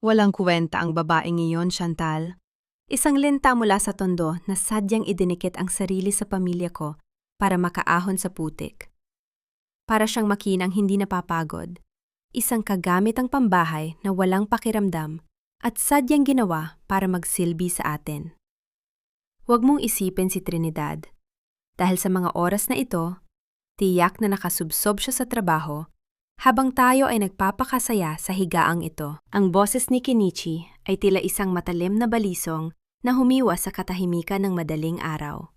Walang kuwenta ang babaeng iyon, Chantal. Isang linta mula sa tondo na sadyang idinikit ang sarili sa pamilya ko para makaahon sa putik. Para siyang makinang hindi napapagod. Isang kagamitang pambahay na walang pakiramdam at sadyang ginawa para magsilbi sa atin. Huwag mong isipin si Trinidad. Dahil sa mga oras na ito, tiyak na nakasubsob siya sa trabaho habang tayo ay nagpapakasaya sa higaang ito. Ang boses ni Kenichi ay tila isang matalim na balisong na humiwas sa katahimikan ng madaling araw.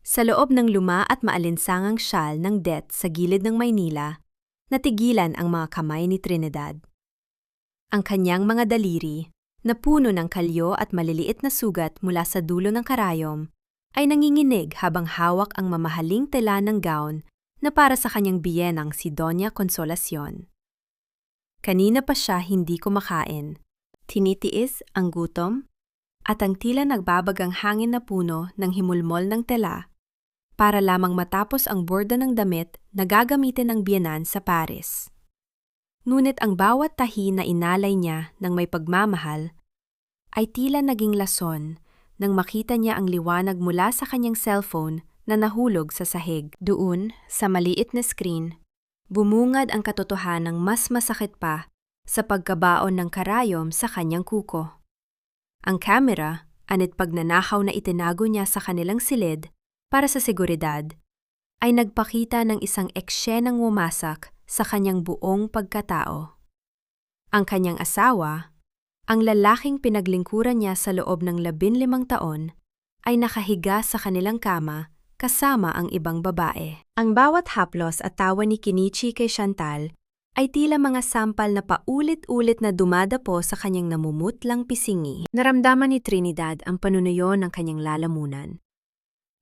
Sa loob ng luma at maalinsangang syal ng det sa gilid ng Maynila, natigilan ang mga kamay ni Trinidad. Ang kanyang mga daliri, na puno ng kalyo at maliliit na sugat mula sa dulo ng karayom, ay nanginginig habang hawak ang mamahaling tela ng gown na para sa kanyang biyenang si Doña Consolacion. Kanina pa siya hindi kumakain. Tinitiis ang gutom at ang tila nagbabagang hangin na puno ng himulmol ng tela para lamang matapos ang borda ng damit na gagamitin ng biyenan sa Paris. Ngunit ang bawat tahi na inalay niya ng may pagmamahal ay tila naging lason nang makita niya ang liwanag mula sa kanyang cellphone na nahulog sa sahig. Doon, sa maliit na screen, bumungad ang katotohanang mas masakit pa sa pagkabaon ng karayom sa kanyang kuko. Ang kamera, anit pagnanakaw na itinago niya sa kanilang silid para sa seguridad, ay nagpakita ng isang eksenang wumasak sa kanyang buong pagkatao. Ang kanyang asawa, ang lalaking pinaglingkuran niya sa loob ng 15 taon, ay nakahiga sa kanilang kama kasama ang ibang babae. Ang bawat haplos at tawa ni Kenichi kay Chantal ay tila mga sampal na paulit-ulit na dumadapo sa kanyang namumutlang pisingi. Naramdaman ni Trinidad ang panunuyo ng kanyang lalamunan.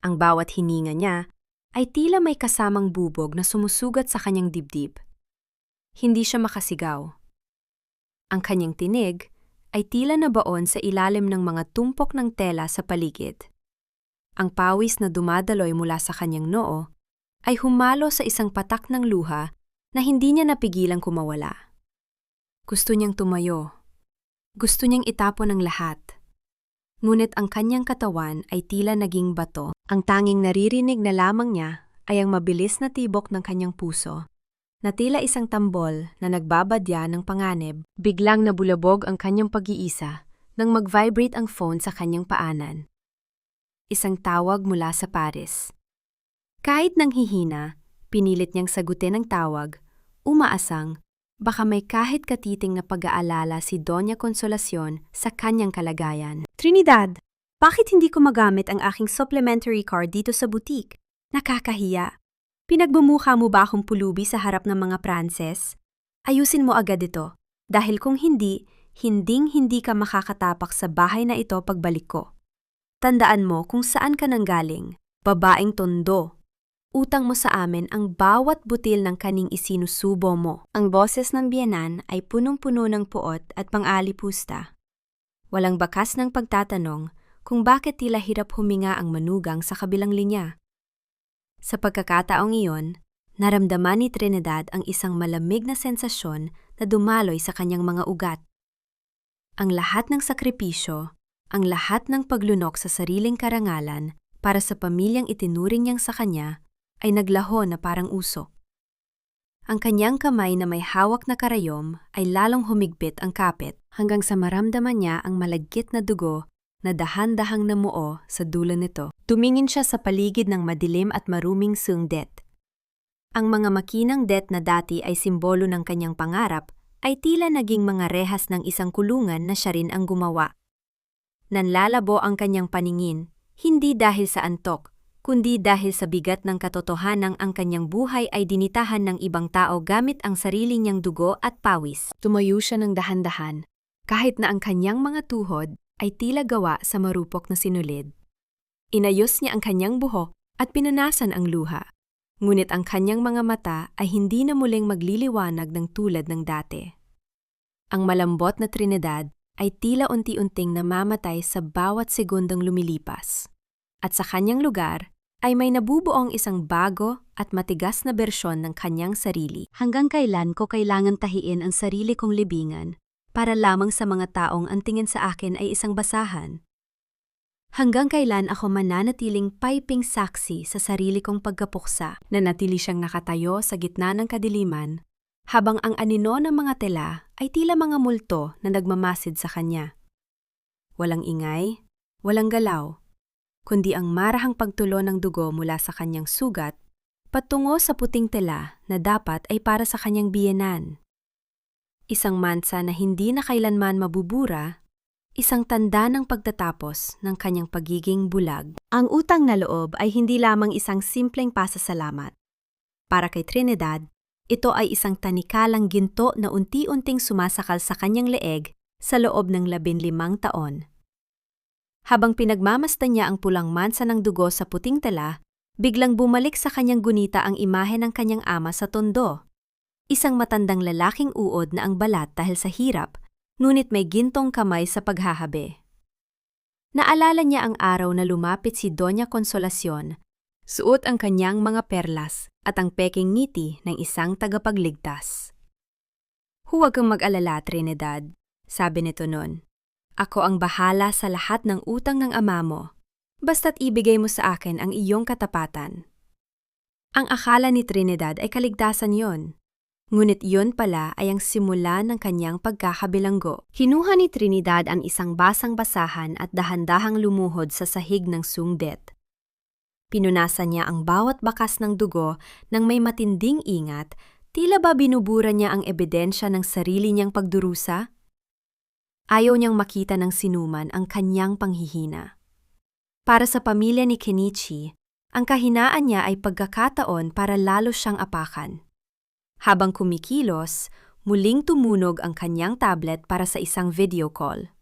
Ang bawat hininga niya ay tila may kasamang bubog na sumusugat sa kanyang dibdib. Hindi siya makasigaw. Ang kanyang tinig ay tila nabaon sa ilalim ng mga tumpok ng tela sa paligid. Ang pawis na dumadaloy mula sa kanyang noo ay humalo sa isang patak ng luha na hindi niya napigilang kumawala. Gusto niyang tumayo. Gusto niyang itapon ang lahat. Ngunit ang kanyang katawan ay tila naging bato. Ang tanging naririnig na lamang niya ay ang mabilis na tibok ng kanyang puso, na tila isang tambol na nagbabadya ng panganib. Biglang nabulabog ang kanyang pag-iisa nang mag-vibrate ang phone sa kanyang paanan. Isang tawag mula sa Paris. Kahit nang hihina, pinilit niyang sagutin ang tawag, umaasang baka may kahit katiting na pag-aalala si Doña Consolacion sa kanyang kalagayan. Trinidad, bakit hindi ko magamit ang aking supplementary card dito sa butik? Nakakahiya. Pinagbumukha mo ba akong pulubi sa harap ng mga Pranses? Ayusin mo agad ito, dahil kung hindi, hinding-hindi ka makakatapak sa bahay na ito pagbalik ko. Tandaan mo kung saan ka nanggaling, babaeng tondo. Utang mo sa amin ang bawat butil ng kaning isinusubo mo. Ang boses ng biyenan ay punong-puno ng puot at pang-alipusta. Walang bakas ng pagtatanong kung bakit tila hirap huminga ang manugang sa kabilang linya. Sa pagkakataong iyon, naramdaman ni Trinidad ang isang malamig na sensasyon na dumaloy sa kanyang mga ugat. Ang lahat ng sakripisyo, ang lahat ng paglunok sa sariling karangalan para sa pamilyang itinuring niyang sa kanya ay naglaho na parang usok. Ang kanyang kamay na may hawak na karayom ay lalong humigpit ang kapit hanggang sa maramdaman niya ang malagkit na dugo na dahan-dahang namuo sa dulo nito. Tumingin siya sa paligid ng madilim at maruming sungdet. Ang mga makinang det na dati ay simbolo ng kanyang pangarap ay tila naging mga rehas ng isang kulungan na siya rin ang gumawa. Nanlalabo ang kanyang paningin, hindi dahil sa antok, kundi dahil sa bigat ng katotohanang ang kanyang buhay ay dinitahan ng ibang tao gamit ang sarili niyang dugo at pawis. Tumayo siya ng dahan-dahan, kahit na ang kanyang mga tuhod ay tila gawa sa marupok na sinulid. Inayos niya ang kanyang buhok at pinunasan ang luha, ngunit ang kanyang mga mata ay hindi na muling magliliwanag ng tulad ng dati. Ang malambot na Trinidad ay tila unti-unting namamatay sa bawat segundang lumilipas. At sa kanyang lugar ay may nabubuong isang bago at matigas na bersyon ng kanyang sarili. Hanggang kailan ko kailangan tahiin ang sarili kong libingan para lamang sa mga taong ang tingin sa akin ay isang basahan. Hanggang kailan ako mananatiling piping saksi sa sarili kong pagkapuksa na natili siyang nakatayo sa gitna ng kadiliman habang ang anino ng mga tela ay tila mga multo na nagmamasid sa kanya. Walang ingay, walang galaw, kundi ang marahang pagtulo ng dugo mula sa kanyang sugat patungo sa puting tela na dapat ay para sa kanyang biyenan. Isang mansa na hindi na kailanman mabubura, isang tanda ng pagtatapos ng kanyang pagiging bulag. Ang utang na loob ay hindi lamang isang simpleng pasasalamat. Para kay Trinidad, ito ay isang tanikalang ginto na unti-unting sumasakal sa kanyang leeg sa loob ng 15 taon. Habang pinagmamasdan niya ang pulang mansa ng dugo sa puting tela, biglang bumalik sa kanyang gunita ang imahe ng kanyang ama sa tondo. Isang matandang lalaking uod na ang balat dahil sa hirap, ngunit may gintong kamay sa paghahabi. Naalala niya ang araw na lumapit si Doña Consolacion, suot ang kanyang mga perlas at ang peking ngiti ng isang tagapagligtas. "Huwag kang mag-alala, Trinidad," sabi nito noon. "Ako ang bahala sa lahat ng utang ng ama mo, basta't ibigay mo sa akin ang iyong katapatan." Ang akala ni Trinidad ay kaligtasan yon. Ngunit yun pala ay ang simula ng kanyang pagkakabilanggo. Kinuha ni Trinidad ang isang basang basahan at dahan-dahang lumuhod sa sahig ng sungdet. Pinunasan niya ang bawat bakas ng dugo ng may matinding ingat, tila ba binubura niya ang ebidensya ng sarili niyang pagdurusa? Ayaw niyang makita ng sinuman ang kanyang panghihina. Para sa pamilya ni Kenichi, ang kahinaan niya ay pagkakataon para lalo siyang apakan. Habang kumikilos, muling tumunog ang kanyang tablet para sa isang video call.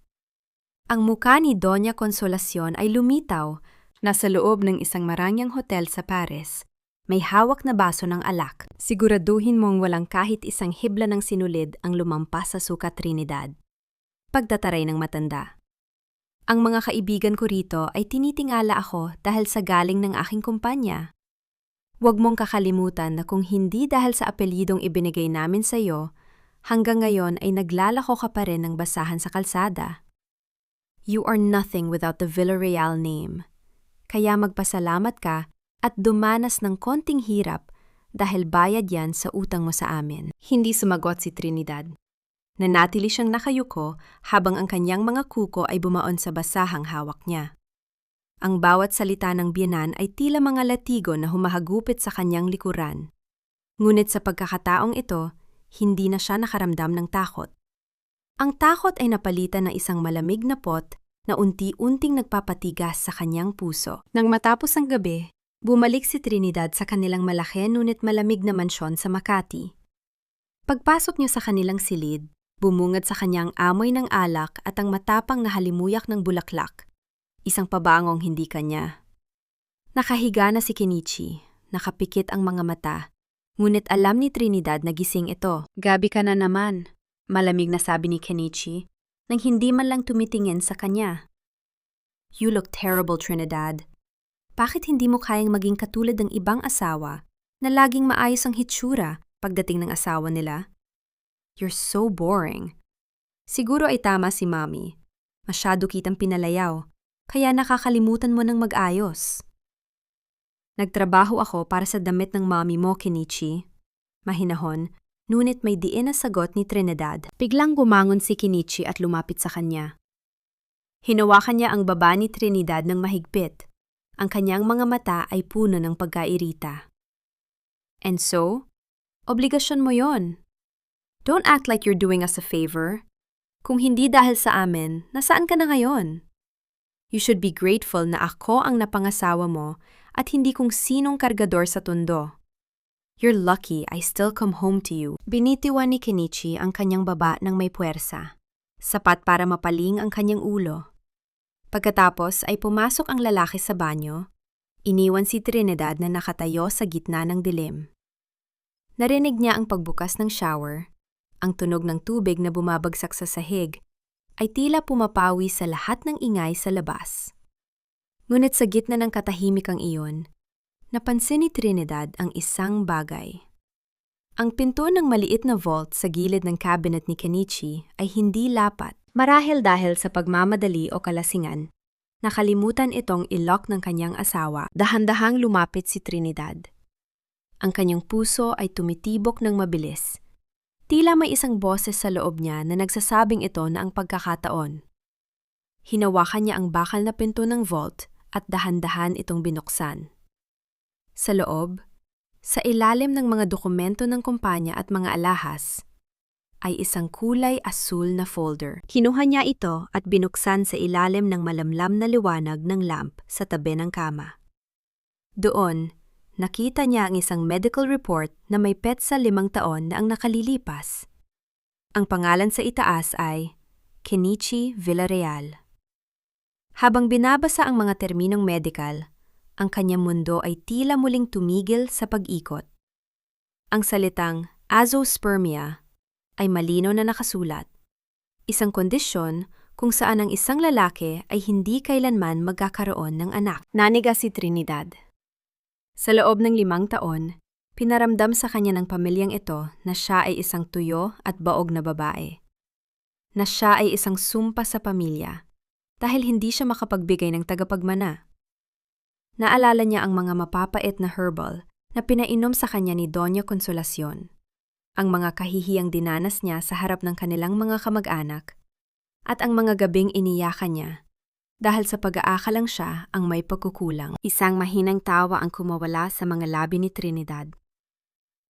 Ang muka ni Doña Consolacion ay lumitaw, nasa loob ng isang marangyang hotel sa Paris. May hawak na baso ng alak. Siguraduhin mong walang kahit isang hibla ng sinulid ang lumampas sa suka, Trinidad. Pagtataray ng matanda. Ang mga kaibigan ko rito ay tinitingala ako dahil sa galing ng aking kumpanya. Huwag mong kakalimutan na kung hindi dahil sa apelyidong ibinigay namin sa iyo, hanggang ngayon ay naglalako ka pa rin ng basahan sa kalsada. You are nothing without the Villarreal name. Kaya magpasalamat ka at dumanas ng konting hirap dahil bayad yan sa utang mo sa amin. Hindi sumagot si Trinidad. Nanatili siyang nakayuko habang ang kanyang mga kuko ay bumaon sa basahang hawak niya. Ang bawat salita ng biyenan ay tila mga latigo na humahagupit sa kanyang likuran. Ngunit sa pagkakataong ito, hindi na siya nakaramdam ng takot. Ang takot ay napalitan ng isang malamig na pot na unti-unting nagpapatigas sa kanyang puso. Nang matapos ang gabi, bumalik si Trinidad sa kanilang malaki ngunit malamig na mansyon sa Makati. Pagpasok niya sa kanilang silid, bumungad sa kanyang amoy ng alak at ang matapang na halimuyak ng bulaklak. Isang pabangong hindi kanya. Nakahiga na si Kenichi, nakapikit ang mga mata, ngunit alam ni Trinidad na gising ito. "Gabi ka na naman," malamig na sabi ni Kenichi, nang hindi man lang tumitingin sa kanya. "You look terrible, Trinidad. Bakit hindi mo kayang maging katulad ng ibang asawa na laging maayos ang hitsura pagdating ng asawa nila? You're so boring." Siguro ay tama si Mommy. Masyado kitang pinalayaw. Kaya nakakalimutan mo ng mag-ayos. "Nagtrabaho ako para sa damit ng mommy mo, Kenichi." Mahinahon, ngunit may diin na sagot ni Trinidad. Biglang gumangon si Kenichi at lumapit sa kanya. Hinawakan niya ang baba ni Trinidad ng mahigpit. Ang kanyang mga mata ay puno ng pagkairita. "And so? Obligasyon mo yon. Don't act like you're doing us a favor. Kung hindi dahil sa amin, nasaan ka na ngayon? You should be grateful na ako ang napangasawa mo at hindi kung sinong kargador sa tondo. You're lucky I still come home to you." Binitiwan ni Kenichi ang kanyang baba ng may puwersa, sapat para mapaling ang kanyang ulo. Pagkatapos ay pumasok ang lalaki sa banyo, iniwan si Trinidad na nakatayo sa gitna ng dilim. Narinig niya ang pagbukas ng shower, ang tunog ng tubig na bumabagsak sa sahig, ay tila pumapawi sa lahat ng ingay sa labas. Ngunit sa gitna ng katahimikang iyon, napansin ni Trinidad ang isang bagay. Ang pinto ng maliit na vault sa gilid ng cabinet ni Kenichi ay hindi lapat. Marahil dahil sa pagmamadali o kalasingan, nakalimutan itong i-lock ng kanyang asawa. Dahan-dahang lumapit si Trinidad. Ang kanyang puso ay tumitibok ng mabilis. Tila may isang boses sa loob niya na nagsasabing ito na ang pagkakataon. Hinawakan niya ang bakal na pinto ng vault at dahan-dahan itong binuksan. Sa loob, sa ilalim ng mga dokumento ng kumpanya at mga alahas, ay isang kulay asul na folder. Kinuha niya ito at binuksan sa ilalim ng malamlam na liwanag ng lamp sa tabi ng kama. Doon, nakita niya ang isang medical report na may petsa 5 taon na ang nakalilipas. Ang pangalan sa itaas ay Kenichi Villarreal. Habang binabasa ang mga terminong medical, ang kanyang mundo ay tila muling tumigil sa pag-ikot. Ang salitang azoospermia ay malinaw na nakasulat. Isang kondisyon kung saan ang isang lalaki ay hindi kailanman magkakaroon ng anak. Naniga si Trinidad. Sa loob ng 5 taon, pinaramdam sa kanya ng pamilyang ito na siya ay isang tuyo at baog na babae. Na siya ay isang sumpa sa pamilya dahil hindi siya makapagbigay ng tagapagmana. Naalala niya ang mga mapapait na herbal na pinainom sa kanya ni Doña Consolacion, ang mga kahihiyang dinanas niya sa harap ng kanilang mga kamag-anak, at ang mga gabing iniyakan niya dahil sa pag-aakalang siya ang may pagkukulang. Isang mahinang tawa ang kumawala sa mga labi ni Trinidad.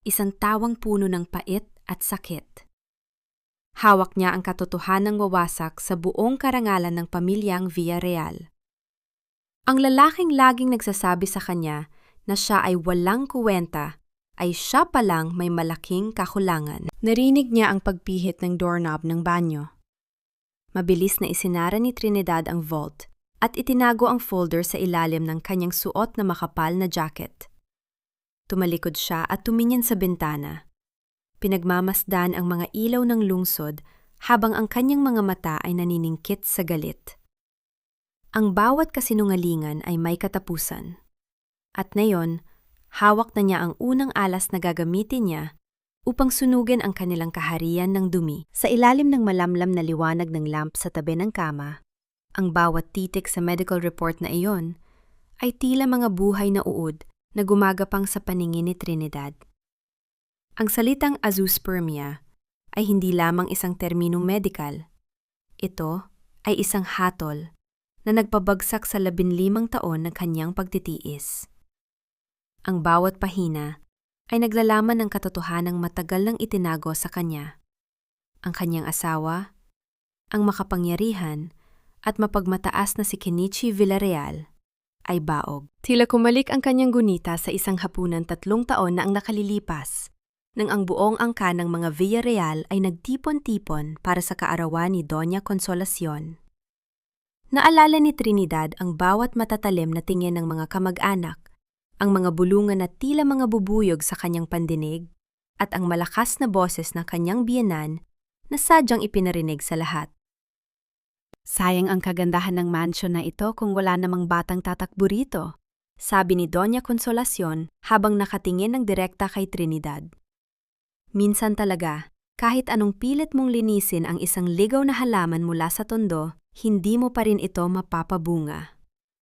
Isang tawang puno ng pait at sakit. Hawak niya ang katotohanang wawasak sa buong karangalan ng pamilyang Villarreal. Ang lalaking laging nagsasabi sa kanya na siya ay walang kuwenta ay siya palang may malaking kakulangan. Narinig niya ang pagpihit ng doorknob ng banyo. Mabilis na isinara ni Trinidad ang vault at itinago ang folder sa ilalim ng kanyang suot na makapal na jacket. Tumalikod siya at tumingin sa bintana. Pinagmamasdan ang mga ilaw ng lungsod habang ang kanyang mga mata ay naniningkit sa galit. Ang bawat kasinungalingan ay may katapusan. At ngayon, hawak na niya ang unang alas na gagamitin niya upang sunugin ang kanilang kaharian ng dumi. Sa ilalim ng malamlam na liwanag ng lamp sa tabi ng kama, ang bawat titik sa medical report na iyon ay tila mga buhay na uod na gumagapang sa paningin ni Trinidad. Ang salitang azoospermia ay hindi lamang isang terminong medikal. Ito ay isang hatol na nagpabagsak sa 15 taon ng kanyang pagtitiis. Ang bawat pahina ay naglalaman ng katotohanang matagal nang itinago sa kanya. Ang kanyang asawa, ang makapangyarihan at mapagmataas na si Kenichi Villarreal ay baog. Tila kumalik ang kanyang gunita sa isang hapunan 3 taon na ang nakalilipas, nang ang buong angka ng mga Villarreal ay nagtipon-tipon para sa kaarawan ni Doña Consolacion. Naalala ni Trinidad ang bawat matatalim na tingin ng mga kamag-anak, ang mga bulungan na tila mga bubuyog sa kanyang pandinig, at ang malakas na boses ng kanyang biyenan na sadyang ipinarinig sa lahat. Sayang ang kagandahan ng mansyon na ito kung wala namang batang tatakbo rito, sabi ni Doña Consolacion habang nakatingin ng direkta kay Trinidad. Minsan talaga, kahit anong pilit mong linisin ang isang ligaw na halaman mula sa tondo, hindi mo pa rin ito mapapabunga.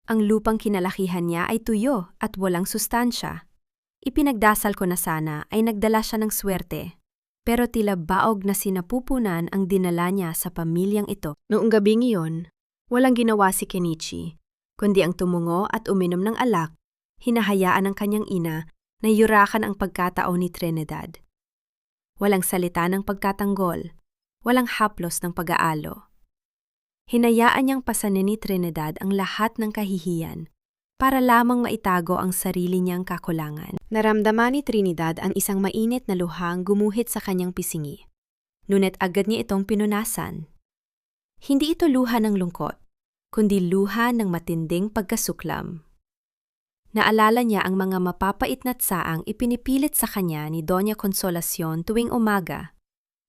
Ang lupang kinalakihan niya ay tuyo at walang sustansya. Ipinagdasal ko na sana ay nagdala siya ng swerte, pero tila baog na sinapupunan ang dinala niya sa pamilyang ito. Noong gabing iyon, walang ginawa si Kenichi, kundi ang tumungo at uminom ng alak, hinahayaan ng kanyang ina na yurakan ang pagkatao ni Trinidad. Walang salita ng pagkatanggol, walang haplos ng pag-aalo. Hinayaan niyang pasanin ni Trinidad ang lahat ng kahihiyan para lamang maitago ang sarili niyang kakulangan. Naramdaman ni Trinidad ang isang mainit na luhang gumuhit sa kanyang pisingi. Ngunit agad niya itong pinunasan. Hindi ito luha ng lungkot, kundi luha ng matinding pagkasuklam. Naalala niya ang mga mapapait na tsaang ipinipilit sa kanya ni Doña Consolacion tuwing umaga.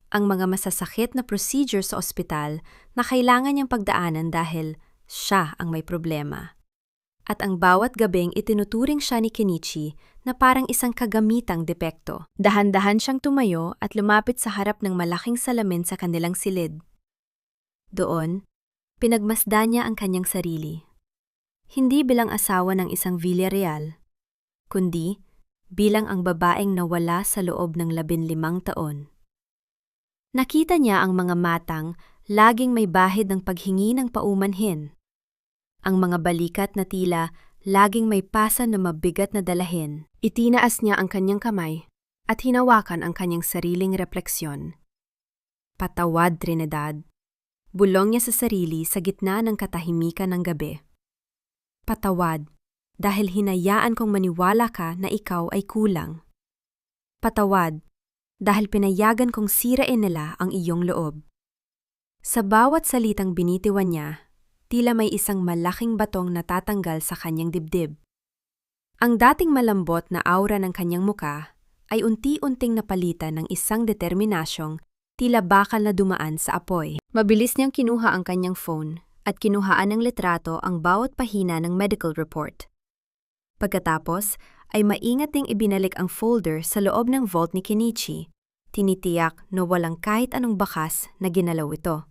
Ang mga masasakit na procedure sa ospital na kailangan niyang pagdaanan dahil siya ang may problema. At ang bawat gabing itinuturing siya ni Kenichi na parang isang kagamitang depekto. Dahan-dahan siyang tumayo at lumapit sa harap ng malaking salamin sa kanilang silid. Doon, pinagmasdan niya ang kanyang sarili. Hindi bilang asawa ng isang Villarreal, kundi bilang ang babaeng nawala sa loob ng 15 taon. Nakita niya ang mga matang laging may bahid ng paghingi ng paumanhin. Ang mga balikat na tila laging may pasa na mabigat na dalahin. Itinaas niya ang kanyang kamay at hinawakan ang kanyang sariling refleksyon. Patawad, Trinidad. Bulong niya sa sarili sa gitna ng katahimikan ng gabi. Patawad, dahil hinayaan kong maniwala ka na ikaw ay kulang. Patawad, dahil pinayagan kong sirain nila ang iyong loob. Sa bawat salitang binitiwan niya, tila may isang malaking batong natatanggal sa kanyang dibdib. Ang dating malambot na aura ng kanyang muka ay unti-unting napalitan ng isang determinasyong tila bakal na dumaan sa apoy. Mabilis niyang kinuha ang kanyang phone at kinuhaan ng litrato ang bawat pahina ng medical report. Pagkatapos, ay maingat ding ibinalik ang folder sa loob ng vault ni Kenichi. Tinitiyak na walang kahit anong bakas na ginalaw ito.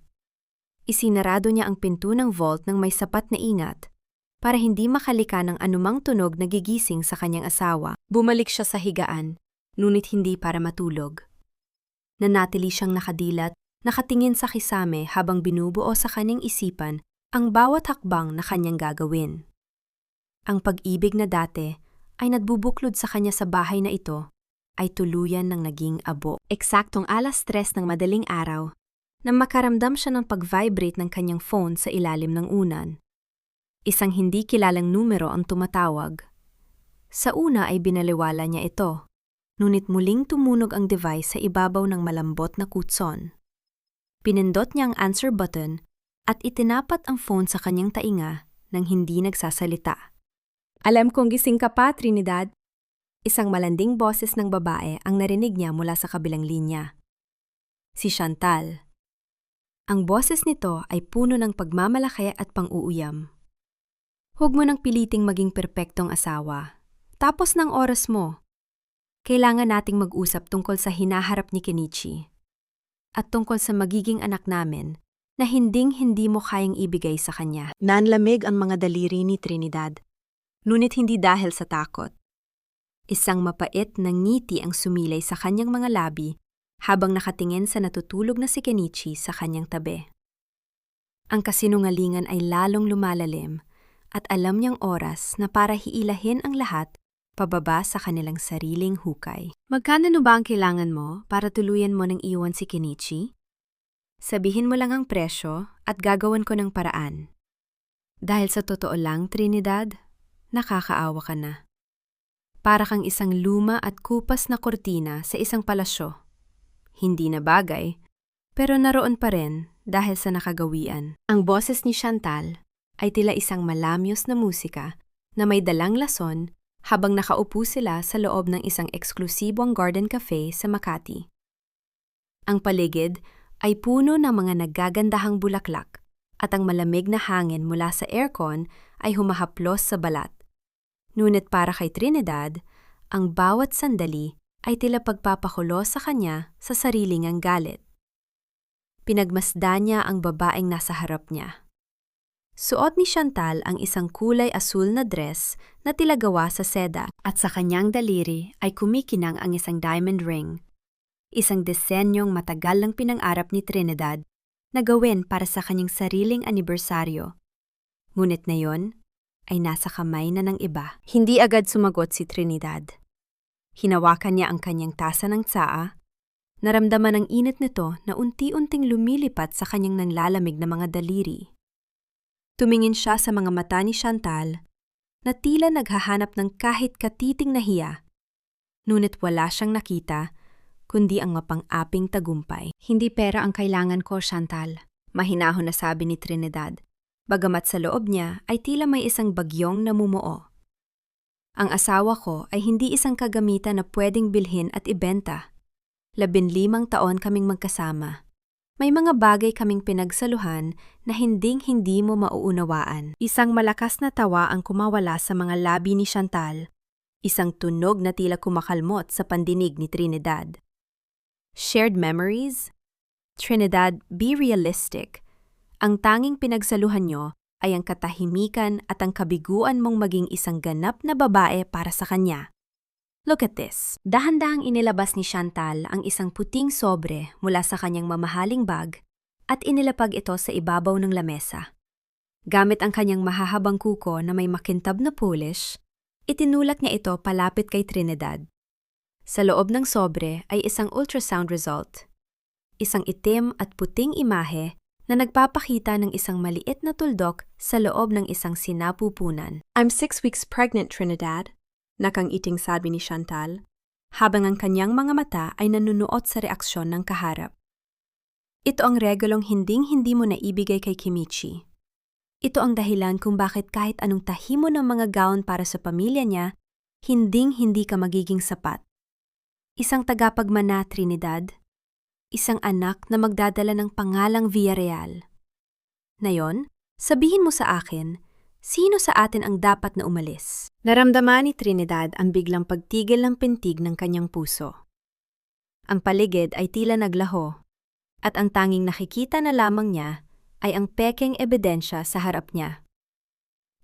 Isinarado niya ang pinto ng vault ng may sapat na ingat para hindi makalika ng anumang tunog na gigising sa kanyang asawa. Bumalik siya sa higaan, ngunit hindi para matulog. Nanatili siyang nakadilat, nakatingin sa kisame habang binubuo sa kanyang isipan ang bawat hakbang na kanyang gagawin. Ang pag-ibig na dati ay nagbubuklod sa kanya sa bahay na ito ay tuluyan ng naging abo. Eksaktong 3:00 ng madaling araw, nang makaramdam siya ng pag-vibrate ng kanyang phone sa ilalim ng unan. Isang hindi kilalang numero ang tumatawag. Sa una ay binaliwala niya ito, ngunit muling tumunog ang device sa ibabaw ng malambot na kutson. Pinindot niya ang answer button at itinapat ang phone sa kanyang tainga nang hindi nagsasalita. Alam kong gising ka pa, Trinidad. Isang malanding boses ng babae ang narinig niya mula sa kabilang linya. Si Chantal. Ang boses nito ay puno ng pagmamalaki at pang-uuyam. Huwag mo nang piliting maging perpektong asawa. Tapos ng oras mo. Kailangan nating mag-usap tungkol sa hinaharap ni Kenichi. At tungkol sa magiging anak namin na hinding-hindi mo kayang ibigay sa kanya. Nanlamig ang mga daliri ni Trinidad. Ngunit hindi dahil sa takot. Isang mapait na ngiti ang sumilay sa kanyang mga labi habang nakatingin sa natutulog na si Kenichi sa kanyang tabi. Ang kasinungalingan ay lalong lumalalim at alam niyang oras na para hiilahin ang lahat pababa sa kanilang sariling hukay. Magkano ba ang kailangan mo para tuluyan mo ng iwan si Kenichi? Sabihin mo lang ang presyo at gagawan ko ng paraan. Dahil sa totoo lang, Trinidad, nakakaawa ka na. Para kang isang luma at kupas na kortina sa isang palasyo. Hindi na bagay, pero naroon pa rin dahil sa nakagawian. Ang boses ni Chantal ay tila isang malamyos na musika na may dalang lason habang nakaupo sila sa loob ng isang eksklusibong garden cafe sa Makati. Ang paligid ay puno ng mga naggagandahang bulaklak at ang malamig na hangin mula sa aircon ay humahaplos sa balat. Ngunit para kay Trinidad, ang bawat sandali ay tila pagpapakulo sa kanya sa sariling ang galit. Pinagmasdan niya ang babaeng nasa harap niya. Suot ni Chantal ang isang kulay asul na dress na tila gawa sa seda at sa kanyang daliri ay kumikinang ang isang diamond ring. Isang disenyong matagal lang pinang-arap ni Trinidad na gawin para sa kanyang sariling anibersaryo. Ngunit na yon ay nasa kamay na ng iba. Hindi agad sumagot si Trinidad. Hinawakan niya ang kanyang tasa ng tsaa. Naramdaman ang init nito na unti-unting lumilipat sa kanyang nanglalamig na mga daliri. Tumingin siya sa mga mata ni Chantal na tila naghahanap ng kahit katiting na hiya. Ngunit wala siyang nakita, kundi ang mapang-aping tagumpay. Hindi pera ang kailangan ko, Chantal, mahinahon na sabi ni Trinidad. Bagamat sa loob niya ay tila may isang bagyong namumuo. Ang asawa ko ay hindi isang kagamitan na pwedeng bilhin at ibenta. 15 taon kaming magkasama. May mga bagay kaming pinagsaluhan na hinding-hindi mo mauunawaan. Isang malakas na tawa ang kumawala sa mga labi ni Chantal Isang tunog na tila kumakalmot sa pandinig ni Trinidad. Shared memories? Trinidad, be realistic. Ang tanging pinagsaluhan nyo ay ang katahimikan at ang kabiguan mong maging isang ganap na babae para sa kanya. Look at this. Dahan-dahang inilabas ni Chantal ang isang puting sobre mula sa kanyang mamahaling bag at inilapag ito sa ibabaw ng lamesa. Gamit ang kanyang mahahabang kuko na may makintab na polish, itinulak niya ito palapit kay Trinidad. Sa loob ng sobre ay isang ultrasound result. Isang itim at puting imahe na nagpapakita ng isang maliit na tuldok sa loob ng isang sinapupunan. I'm 6 weeks pregnant, Trinidad. Nakangiting sabi ni Chantal, habang ang kanyang mga mata ay nanunuot sa reaksyon ng kaharap. Ito ang regalong hinding-hindi mo naibigay kay Kimichi. Ito ang dahilan kung bakit kahit anong tahi mo ng mga gown para sa pamilya niya, hinding-hindi ka magiging sapat. Isang tagapagmana, Trinidad. Isang anak na magdadala ng pangalang Villarreal. Ngayon, sabihin mo sa akin, sino sa atin ang dapat na umalis? Naramdaman ni Trinidad ang biglang pagtigil ng pintig ng kanyang puso. Ang paligid ay tila naglaho, at ang tanging nakikita na lamang niya ay ang pekeng ebidensya sa harap niya.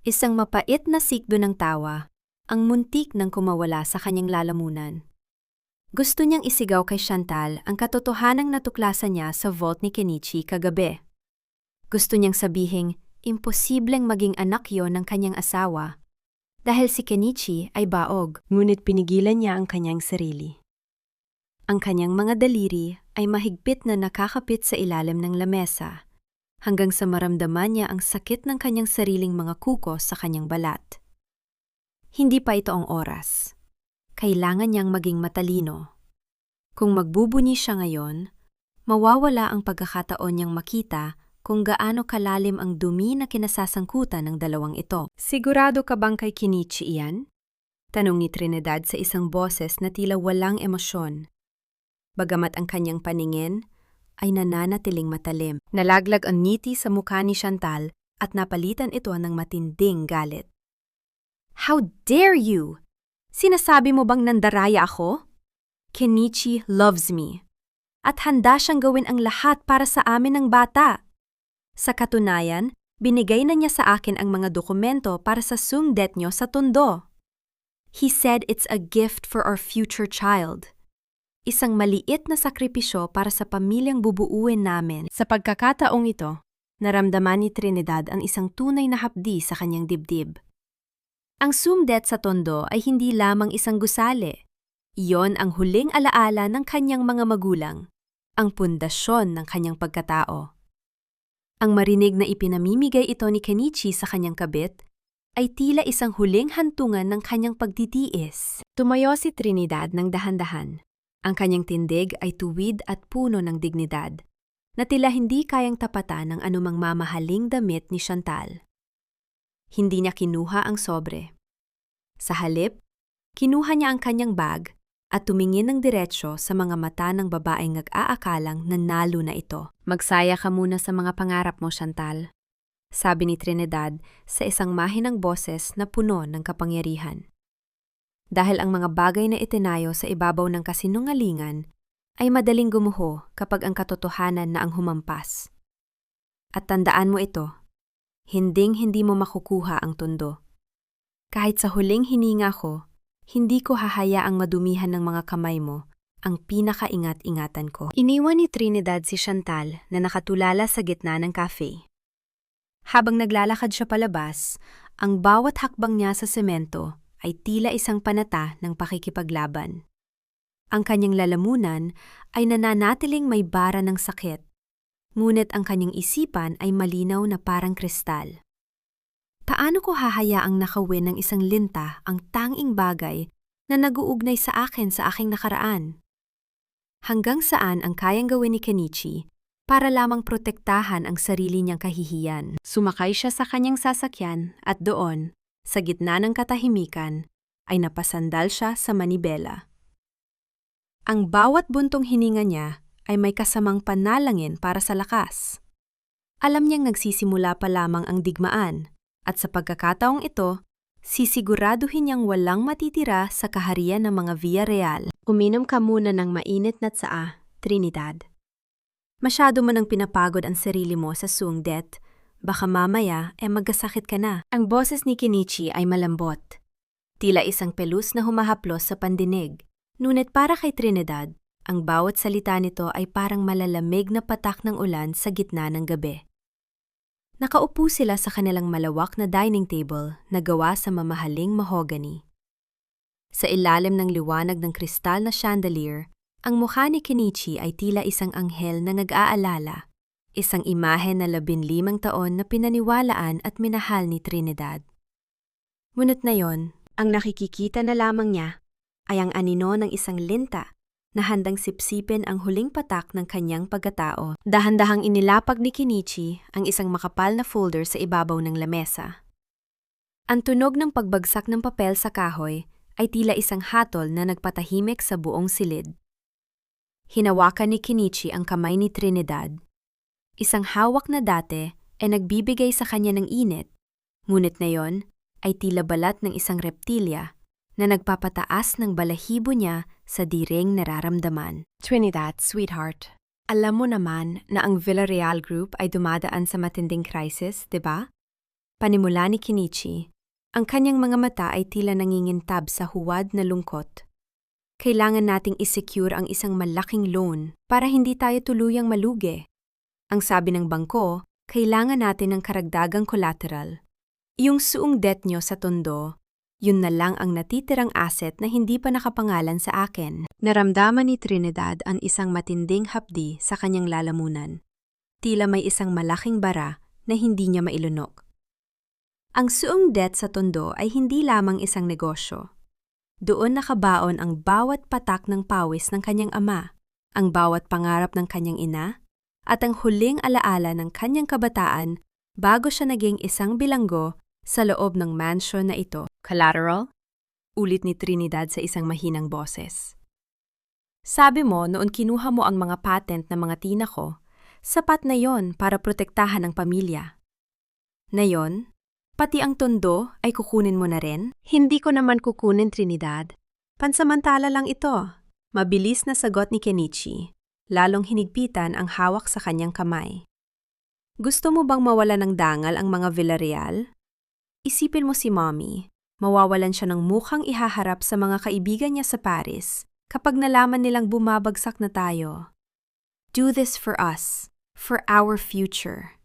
Isang mapait na sikdo ng tawa, ang muntik ng kumawala sa kanyang lalamunan. Gusto niyang isigaw kay Chantal ang katotohanang natuklasan niya sa vault ni Kenichi kagabi. Gusto niyang sabihing imposibleng maging anak yon ng kanyang asawa dahil si Kenichi ay baog. Ngunit pinigilan niya ang kanyang sarili. Ang kanyang mga daliri ay mahigpit na nakakapit sa ilalim ng lamesa hanggang sa maramdaman niya ang sakit ng kanyang sariling mga kuko sa kanyang balat. Hindi pa ito ang oras. Kailangan niyang maging matalino. Kung magbubunyi siya ngayon, mawawala ang pagkakataon niyang makita kung gaano kalalim ang dumi na kinasasangkutan ng dalawang ito. Sigurado ka bang kay Kenichi iyan? Tanong ni Trinidad sa isang boses na tila walang emosyon. Bagamat ang kanyang paningin ay nananatiling matalim. Nalaglag ang ngiti sa mukha ni Chantal at napalitan ito ng matinding galit. How dare you! Sinasabi mo bang nandaraya ako? Kenichi loves me. At handa siyang gawin ang lahat para sa amin ng bata. Sa katunayan, binigay na niya sa akin ang mga dokumento para sa sungdet niyo sa Tondo. He said it's a gift for our future child. Isang maliit na sakripisyo para sa pamilyang bubuuin namin. Sa pagkakataong ito, naramdaman ni Trinidad ang isang tunay na hapdi sa kanyang dibdib. Ang sumdet sa Tondo ay hindi lamang isang gusali. Iyon ang huling alaala ng kanyang mga magulang, ang pundasyon ng kanyang pagkatao. Ang marinig na ipinamimigay ito ni Kenichi sa kanyang kabit ay tila isang huling hantungan ng kanyang pagtitiis. Tumayo si Trinidad ng dahan-dahan. Ang kanyang tindig ay tuwid at puno ng dignidad, na tila hindi kayang tapatan ng anumang mamahaling damit ni Chantal. Hindi niya kinuha ang sobre. Sa halip, kinuha niya ang kanyang bag at tumingin ng diretsyo sa mga mata ng babaeng nag-aakalang nanalo na ito. Magsaya ka muna sa mga pangarap mo, Chantal, sabi ni Trinidad sa isang mahinang boses na puno ng kapangyarihan. Dahil ang mga bagay na itinayo sa ibabaw ng kasinungalingan ay madaling gumuho kapag ang katotohanan na ang humampas. At tandaan mo ito, hinding-hindi mo makukuha ang Tondo. Kahit sa huling hininga ko, hindi ko hahayaang madumihan ng mga kamay mo ang pinakaingat-ingatan ko. Iniwan ni Trinidad si Chantal na nakatulala sa gitna ng cafe. Habang naglalakad siya palabas, ang bawat hakbang niya sa semento ay tila isang panata ng pakikipaglaban. Ang kanyang lalamunan ay nananatiling may bara ng sakit, ngunit ang kanyang isipan ay malinaw na parang kristal. Paano ko hahayaang nakawin ng isang linta ang tanging bagay na nag-uugnay sa akin sa aking nakaraan? Hanggang saan ang kayang gawin ni Kenichi para lamang protektahan ang sarili niyang kahihiyan? Sumakay siya sa kanyang sasakyan at doon, sa gitna ng katahimikan, ay napasandal siya sa manibela. Ang bawat buntong hininga niya ay may kasamang panalangin para sa lakas. Alam niyang nagsisimula pa lamang ang digmaan, at sa pagkakataong ito, sisiguraduhin niyang walang matitira sa kaharian ng mga Villarreal. Uminom ka muna ng mainit na tsaa, Trinidad. Masyado mo nang pinapagod ang sarili mo sa suong det. Baka mamaya magkasakit ka na. Ang boses ni Kenichi ay malambot. Tila isang pelus na humahaplos sa pandinig. Ngunit para kay Trinidad, ang bawat salita nito ay parang malalamig na patak ng ulan sa gitna ng gabi. Nakaupo sila sa kanilang malawak na dining table na gawa sa mamahaling mahogany. Sa ilalim ng liwanag ng kristal na chandelier, ang mukha ni Kenichi ay tila isang anghel na nag-aalala, isang imahe na 15 taon na pinaniwalaan at minahal ni Trinidad. Ngunit na yon, ang nakikikita na lamang niya ay ang anino ng isang linta na handang sipsipin ang huling patak ng kanyang pagkatao. Dahan-dahang inilapag ni Kenichi ang isang makapal na folder sa ibabaw ng lamesa. Ang tunog ng pagbagsak ng papel sa kahoy ay tila isang hatol na nagpatahimik sa buong silid. Hinawakan ni Kenichi ang kamay ni Trinidad. Isang hawak na dati ay nagbibigay sa kanya ng init, ngunit ngayon ay tila balat ng isang reptilya na nagpapataas ng balahibo niya sa diring nararamdaman. Trinidad, sweetheart, alam mo naman na ang Villarreal Group ay dumadaan sa matinding crisis, di ba? Panimula ni Kenichi, ang kanyang mga mata ay tila nangingintab sa huwad na lungkot. Kailangan nating isecure ang isang malaking loan para hindi tayo tuluyang malugi. Ang sabi ng bangko, kailangan natin ng karagdagang collateral. Yung suong debt nyo sa Tondo, yun na lang ang natitirang asset na hindi pa nakapangalan sa akin. Naramdaman ni Trinidad ang isang matinding hapdi sa kanyang lalamunan. Tila may isang malaking bara na hindi niya mailunok. Ang suong debt sa Tondo ay hindi lamang isang negosyo. Doon nakabaon ang bawat patak ng pawis ng kanyang ama, ang bawat pangarap ng kanyang ina, at ang huling alaala ng kanyang kabataan bago siya naging isang bilanggo sa loob ng mansion na ito. Collateral? Ulit ni Trinidad sa isang mahinang boses. Sabi mo noon kinuha mo ang mga patent ng mga tina ko, sapat na yon para protektahan ang pamilya. Ngayon, pati ang Tondo ay kukunin mo na rin? Hindi ko naman kukunin, Trinidad. Pansamantala lang ito. Mabilis na sagot ni Kenichi, lalong hinigpitan ang hawak sa kanyang kamay. Gusto mo bang mawala ng dangal ang mga Villarreal? Isipin mo si Mommy, mawawalan siya ng mukhang ihaharap sa mga kaibigan niya sa Paris kapag nalaman nilang bumabagsak na tayo. Do this for us, for our future.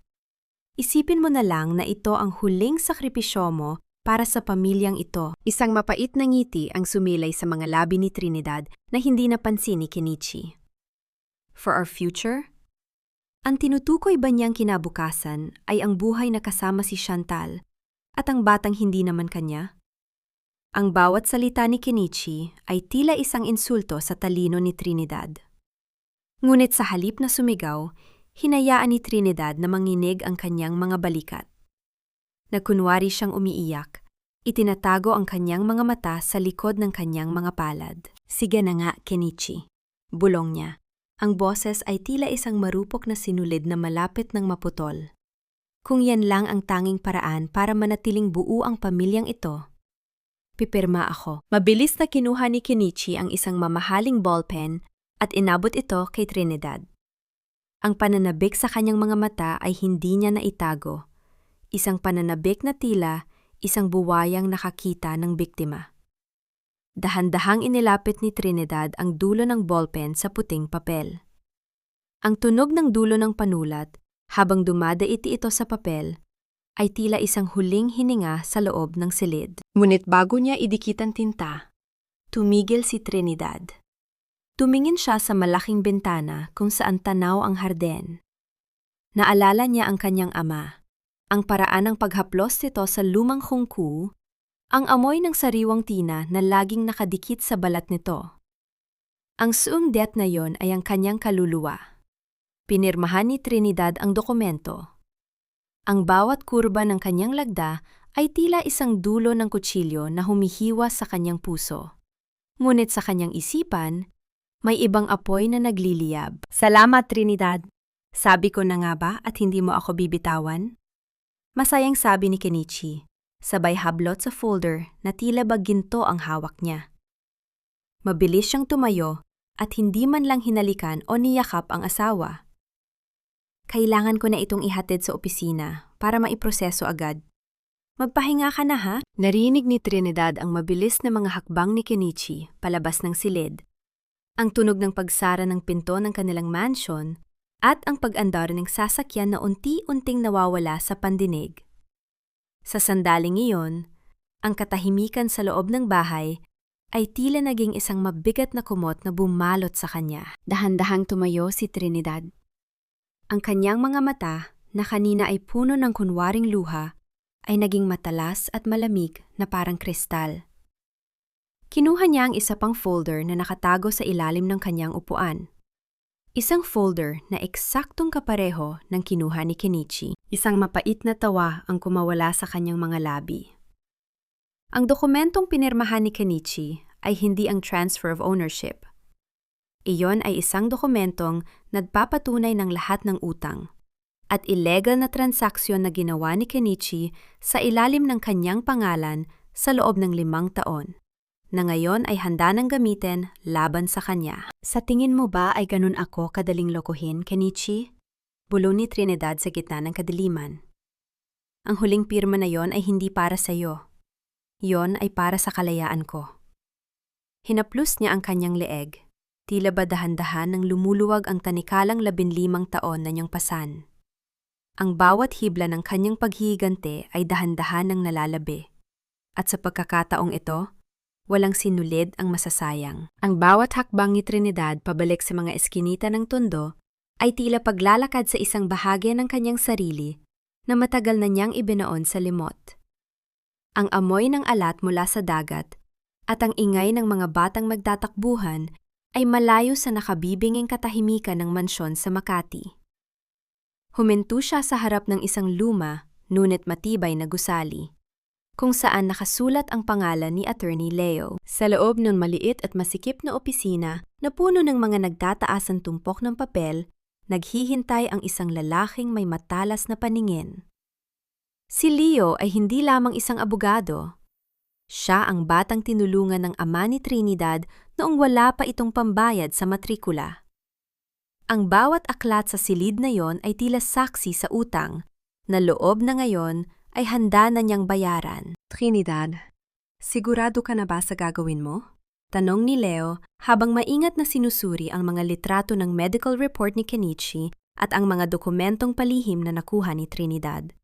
Isipin mo na lang na ito ang huling sakripisyo mo para sa pamilyang ito. Isang mapait na ngiti ang sumilay sa mga labi ni Trinidad na hindi napansin ni Kenichi. For our future? Ang tinutukoy ba niyang kinabukasan ay ang buhay na kasama si Chantal at ang batang hindi naman kanya? Ang bawat salita ni Kenichi ay tila isang insulto sa talino ni Trinidad. Ngunit sa halip na sumigaw, hinayaan ni Trinidad na manginig ang kanyang mga balikat. Nagkunwari siyang umiiyak, itinatago ang kanyang mga mata sa likod ng kanyang mga palad. Sige na nga, Kenichi. Bulong niya. Ang boses ay tila isang marupok na sinulid na malapit ng maputol. Kung yan lang ang tanging paraan para manatiling buo ang pamilyang ito, pipirma ako. Mabilis na kinuha ni Kenichi ang isang mamahaling ballpen at inabot ito kay Trinidad. Ang pananabik sa kanyang mga mata ay hindi niya naitago. Isang pananabik na tila isang buwayang nakakita ng biktima. Dahan-dahang inilapit ni Trinidad ang dulo ng ballpen sa puting papel. Ang tunog ng dulo ng panulat, habang dumadaiti ito sa papel, ay tila isang huling hininga sa loob ng silid. Ngunit bago niya idikit ang tinta, tumigil si Trinidad. Tumingin siya sa malaking bintana kung saan tanaw ang harden. Naalala niya ang kanyang ama, ang paraan ng paghaplos nito sa lumang hungku, ang amoy ng sariwang tina na laging nakadikit sa balat nito. Ang suong debt na yon ay ang kanyang kaluluwa. Pinirmahan ni Trinidad ang dokumento. Ang bawat kurba ng kanyang lagda ay tila isang dulo ng kutsilyo na humihiwa sa kanyang puso. Ngunit sa kanyang isipan, may ibang apoy na nagliliyab. Salamat, Trinidad. Sabi ko na nga ba at hindi mo ako bibitawan? Masayang sabi ni Kenichi, sabay hablot sa folder na tila ba ginto ang hawak niya. Mabilis siyang tumayo at hindi man lang hinalikan o niyakap ang asawa. Kailangan ko na itong ihatid sa opisina para maiproseso agad. Magpahinga ka na ha? Narinig ni Trinidad ang mabilis na mga hakbang ni Kenichi palabas ng silid. Ang tunog ng pagsara ng pinto ng kanilang mansion at ang pag-andar ng sasakyan na unti-unting nawawala sa pandinig. Sa sandaling iyon, ang katahimikan sa loob ng bahay ay tila naging isang mabigat na kumot na bumalot sa kanya. Dahan-dahang tumayo si Trinidad. Ang kanyang mga mata, na kanina ay puno ng kunwaring luha, ay naging matalas at malamig na parang kristal. Kinuha niya ang isa pang folder na nakatago sa ilalim ng kanyang upuan. Isang folder na eksaktong kapareho ng kinuha ni Kenichi. Isang mapait na tawa ang kumawala sa kanyang mga labi. Ang dokumentong pinirmahan ni Kenichi ay hindi ang transfer of ownership. Iyon ay isang dokumentong nagpapatunay ng lahat ng utang at illegal na transaksyon na ginawa ni Kenichi sa ilalim ng kanyang pangalan sa loob ng 5 taon, na ngayon ay handa nang gamitin laban sa kanya. Sa tingin mo ba ay ganun ako kadaling lokohin, Kenichi? Bulong ni Trinidad sa gitna ng kadiliman. Ang huling pirma na yon ay hindi para sa iyo. Yon ay para sa kalayaan ko. Hinaplos niya ang kanyang leeg. Tila ba dahan-dahan nang lumuluwag ang tanikalang 15 taon na niyang pasan. Ang bawat hibla ng kanyang paghihigante ay dahan-dahan nang nalalabi. At sa pagkakataong ito, walang sinulid ang masasayang. Ang bawat hakbang ni Trinidad pabalik sa mga eskinita ng tondo ay tila paglalakad sa isang bahagi ng kanyang sarili na matagal na niyang ibinaon sa limot. Ang amoy ng alat mula sa dagat at ang ingay ng mga batang magtatakbuhan ay malayo sa nakabibinging katahimikan ng mansyon sa Makati. Huminto siya sa harap ng isang luma, ngunit matibay na gusali, kung saan nakasulat ang pangalan ni Attorney Leo. Sa loob ng maliit at masikip na opisina na puno ng mga nagtataasang tumpok ng papel, naghihintay ang isang lalaking may matalas na paningin. Si Leo ay hindi lamang isang abogado. Siya ang batang tinulungan ng ama ni Trinidad noong wala pa itong pambayad sa matrikula. Ang bawat aklat sa silid na yon ay tila saksi sa utang, na loob na ngayon ay handa na niyang bayaran. Trinidad, sigurado ka na ba sa gagawin mo? Tanong ni Leo habang maingat na sinusuri ang mga litrato ng medical report ni Kenichi at ang mga dokumentong palihim na nakuha ni Trinidad.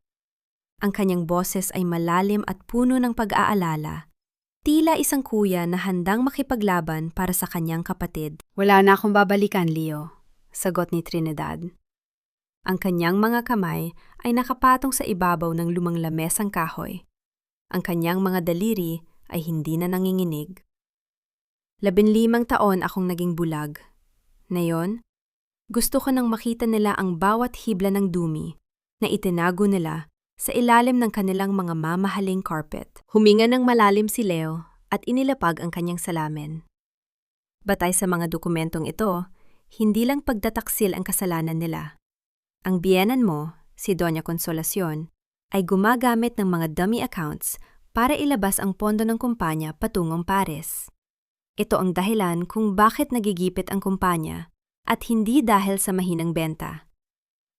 Ang kanyang boses ay malalim at puno ng pag-aalala. Tila isang kuya na handang makipaglaban para sa kanyang kapatid. Wala na akong babalikan, Leo, sagot ni Trinidad. Ang kanyang mga kamay ay nakapatong sa ibabaw ng lumang lamesang kahoy. Ang kanyang mga daliri ay hindi na nanginginig. 15 taon akong naging bulag. Ngayon, gusto ko nang makita nila ang bawat hibla ng dumi na itinago nila sa ilalim ng kanilang mga mamahaling carpet. Huminga ng malalim si Leo at inilapag ang kanyang salamin. Batay sa mga dokumentong ito, hindi lang pagtataksil ang kasalanan nila. Ang biyenan mo, si Doña Consolacion, ay gumagamit ng mga dummy accounts para ilabas ang pondo ng kumpanya patungong Paris. Ito ang dahilan kung bakit nagigipit ang kumpanya at hindi dahil sa mahinang benta.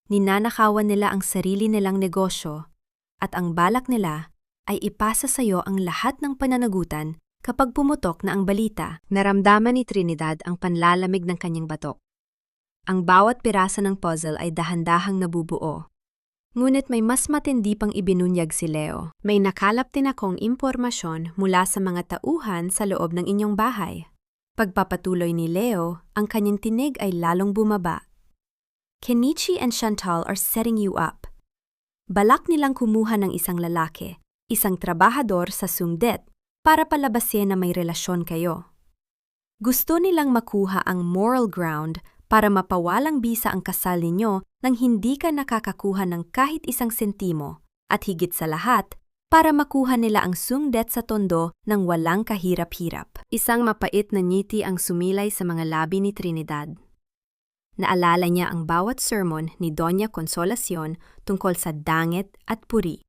Ninanakawan nila ang sarili nilang negosyo at ang balak nila ay ipasa sa iyo ang lahat ng pananagutan kapag pumutok na ang balita. Naramdaman ni Trinidad ang panlalamig ng kanyang batok. Ang bawat pirasa ng puzzle ay dahan-dahang nabubuo. Ngunit may mas matindi pang ibinunyag si Leo. May nakalap din akong impormasyon mula sa mga tauhan sa loob ng inyong bahay. Pagpapatuloy ni Leo, ang kanyang tinig ay lalong bumaba. Kenichi and Chantal are setting you up. Balak nilang kumuha ng isang lalaki, isang trabahador sa sungdet, para palabasin na may relasyon kayo. Gusto nilang makuha ang moral ground para mapawalang bisa ang kasal ninyo nang hindi ka nakakakuha ng kahit isang sentimo at higit sa lahat, para makuha nila ang sungdet sa tondo ng walang kahirap-hirap. Isang mapait na ngiti ang sumilay sa mga labi ni Trinidad. Naalala niya ang bawat sermon ni Doña Consolacion tungkol sa dangit at puri.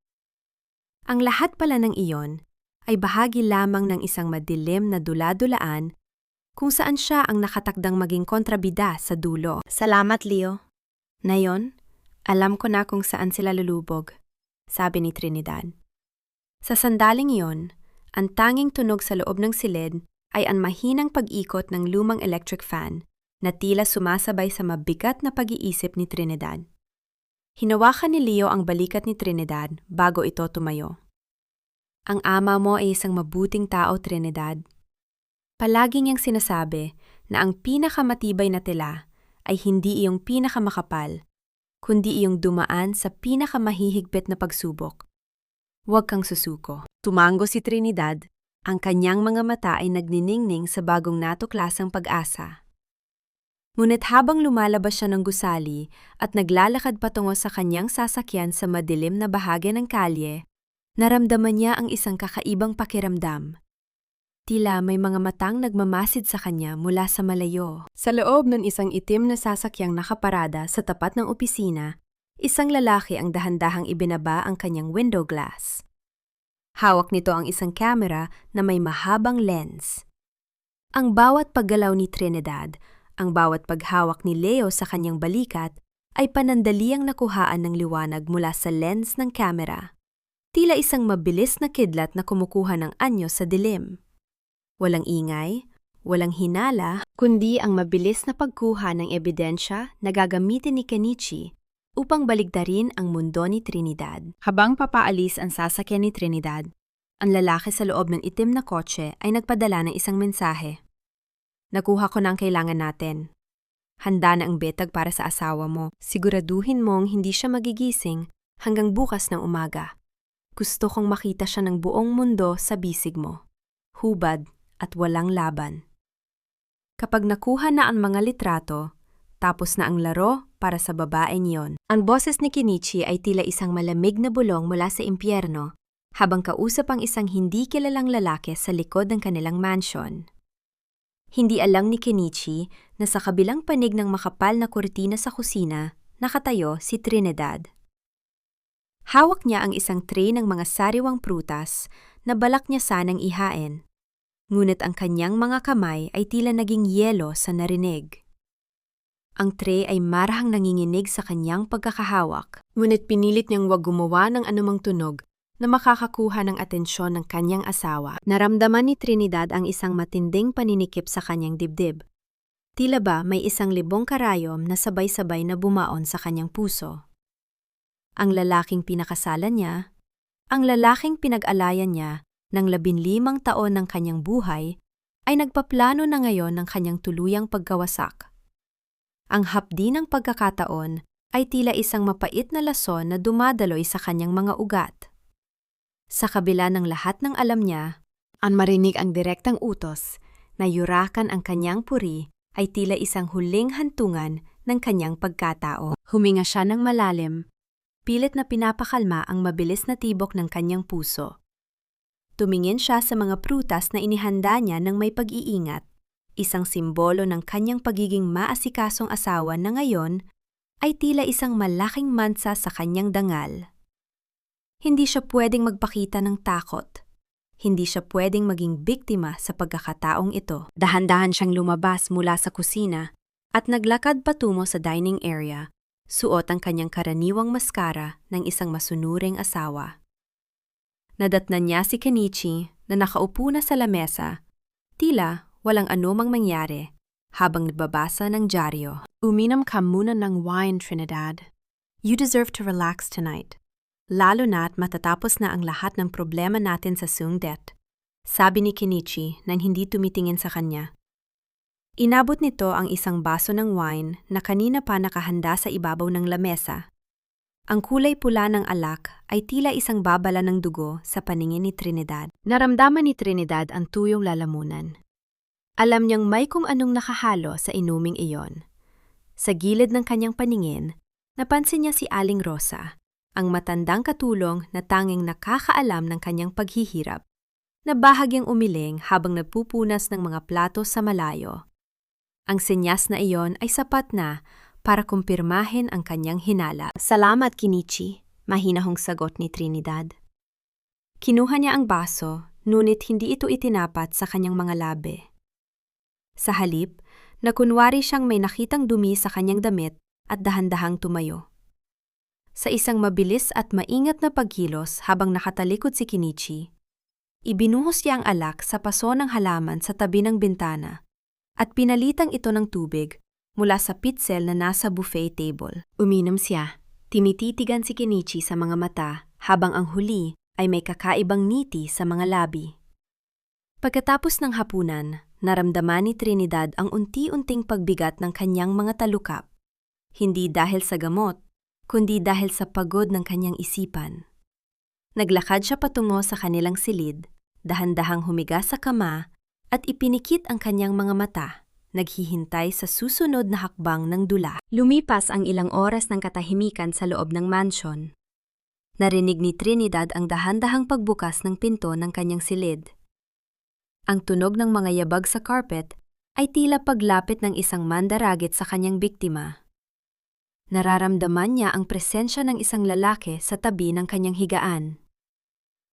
Ang lahat pala ng iyon ay bahagi lamang ng isang madilim na dula-dulaan kung saan siya ang nakatakdang maging kontrabida sa dulo. Salamat, Leo. Ngayon, alam ko na kung saan sila lulubog, sabi ni Trinidad. Sa sandaling iyon, ang tanging tunog sa loob ng silid ay ang mahinang pag-ikot ng lumang electric fan na tila sumasabay sa mabigat na pag-iisip ni Trinidad. Hinawakan ni Leo ang balikat ni Trinidad bago ito tumayo. Ang ama mo ay isang mabuting tao, Trinidad. Palagi niyang sinasabi na ang pinakamatibay na tela ay hindi iyong pinakamakapal, kundi iyong dumaan sa pinakamahihigpit na pagsubok. Huwag kang susuko. Tumango si Trinidad, ang kanyang mga mata ay nagniningning sa bagong natuklasang pag-asa. Ngunit habang lumalabas siya ng gusali at naglalakad patungo sa kanyang sasakyan sa madilim na bahagi ng kalye, naramdaman niya ang isang kakaibang pakiramdam. Tila may mga matang nagmamasid sa kanya mula sa malayo. Sa loob ng isang itim na sasakyang nakaparada sa tapat ng opisina, isang lalaki ang dahan-dahang ibinaba ang kanyang window glass. Hawak nito ang isang camera na may mahabang lens. Ang bawat paggalaw ni Trinidad, ang bawat paghawak ni Leo sa kanyang balikat ay panandaliang nakuhaan ng liwanag mula sa lens ng camera. Tila isang mabilis na kidlat na kumukuha ng anyo sa dilim. Walang ingay, walang hinala, kundi ang mabilis na pagkuha ng ebidensya na gagamitin ni Kenichi upang baligtarin ang mundo ni Trinidad. Habang papaalis ang sasakyan ni Trinidad, ang lalaki sa loob ng itim na kotse ay nagpadala ng isang mensahe. Nakuha ko na ang kailangan natin. Handa na ang betag para sa asawa mo. Siguraduhin mong hindi siya magigising hanggang bukas ng umaga. Gusto kong makita siya ng buong mundo sa bisig mo. Hubad at walang laban. Kapag nakuha na ang mga litrato, tapos na ang laro para sa babaeng yon. Ang boses ni Kenichi ay tila isang malamig na bulong mula sa impyerno habang kausap ang isang hindi kilalang lalaki sa likod ng kanilang mansion. Hindi alam ni Kenichi na sa kabilang panig ng makapal na kurtina sa kusina, nakatayo si Trinidad. Hawak niya ang isang tray ng mga sariwang prutas na balak niya sanang ihain. Ngunit ang kanyang mga kamay ay tila naging yelo sa narinig. Ang tray ay marahang nanginginig sa kanyang pagkakahawak, ngunit pinilit niyang wag gumawa ng anumang tunog na makakakuha ng atensyon ng kanyang asawa. Naramdaman ni Trinidad ang isang matinding paninikip sa kanyang dibdib. Tila ba may 1,000 karayom na sabay-sabay na bumaon sa kanyang puso. Ang lalaking pinakasalan niya, ang lalaking pinag-alayan niya ng 15 taon ng kanyang buhay, ay nagpaplano na ngayon ng kanyang tuluyang pagkawasak. Ang hapdi ng pagkakataon ay tila isang mapait na lason na dumadaloy sa kanyang mga ugat. Sa kabila ng lahat ng alam niya, ang marinig ang direktang utos na yurakan ang kanyang puri ay tila isang huling hantungan ng kanyang pagkatao. Huminga siya ng malalim, pilit na pinapakalma ang mabilis na tibok ng kanyang puso. Tumingin siya sa mga prutas na inihanda niya ng may pag-iingat, isang simbolo ng kanyang pagiging maasikasong asawa na ngayon ay tila isang malaking mansa sa kanyang dangal. Hindi siya pwedeng magpakita ng takot. Hindi siya pwedeng maging biktima sa pagkakataong ito. Dahan-dahan siyang lumabas mula sa kusina at naglakad patungo sa dining area, suot ang kanyang karaniwang maskara ng isang masunuring asawa. Nadatnan niya si Kenichi na nakaupo na sa lamesa, tila walang anumang mangyari, habang nagbabasa ng dyaryo. Uminom ka muna ng wine, Trinidad. You deserve to relax tonight. Lalo na't matatapos na ang lahat ng problema natin sa Sungdet, sabi ni Kenichi nang hindi tumitingin sa kanya. Inabot nito ang isang baso ng wine na kanina pa nakahanda sa ibabaw ng lamesa. Ang kulay pula ng alak ay tila isang babala ng dugo sa paningin ni Trinidad. Naramdaman ni Trinidad ang tuyong lalamunan. Alam niyang may kung anong nakahalo sa inuming iyon. Sa gilid ng kanyang paningin, napansin niya si Aling Rosa, ang matandang katulong na tanging nakakaalam ng kanyang paghihirap, na bahagyang umiling habang nagpupunas ng mga plato sa malayo. Ang senyas na iyon ay sapat na para kumpirmahin ang kanyang hinala. Salamat, Kenichi, mahinahong sagot ni Trinidad. Kinuha niya ang baso, ngunit hindi ito itinapat sa kanyang mga labi. Sa halip, nakunwari siyang may nakitang dumi sa kanyang damit at dahan-dahang tumayo. Sa isang mabilis at maingat na pagkilos habang nakatalikod si Kenichi, ibinuhos niya ang alak sa paso ng halaman sa tabi ng bintana at pinalitang ito ng tubig mula sa pitzel na nasa buffet table. Uminom siya. Timititigan si Kenichi sa mga mata habang ang huli ay may kakaibang ngiti sa mga labi. Pagkatapos ng hapunan, naramdaman ni Trinidad ang unti-unting pagbigat ng kanyang mga talukap. Hindi dahil sa gamot, kundi dahil sa pagod ng kanyang isipan. Naglakad siya patungo sa kanilang silid, dahan-dahang humiga sa kama at ipinikit ang kanyang mga mata, naghihintay sa susunod na hakbang ng dula. Lumipas ang ilang oras ng katahimikan sa loob ng mansion. Narinig ni Trinidad ang dahan-dahang pagbukas ng pinto ng kanyang silid. Ang tunog ng mga yabag sa carpet ay tila paglapit ng isang mandaragit sa kanyang biktima. Nararamdaman niya ang presensya ng isang lalaki sa tabi ng kanyang higaan.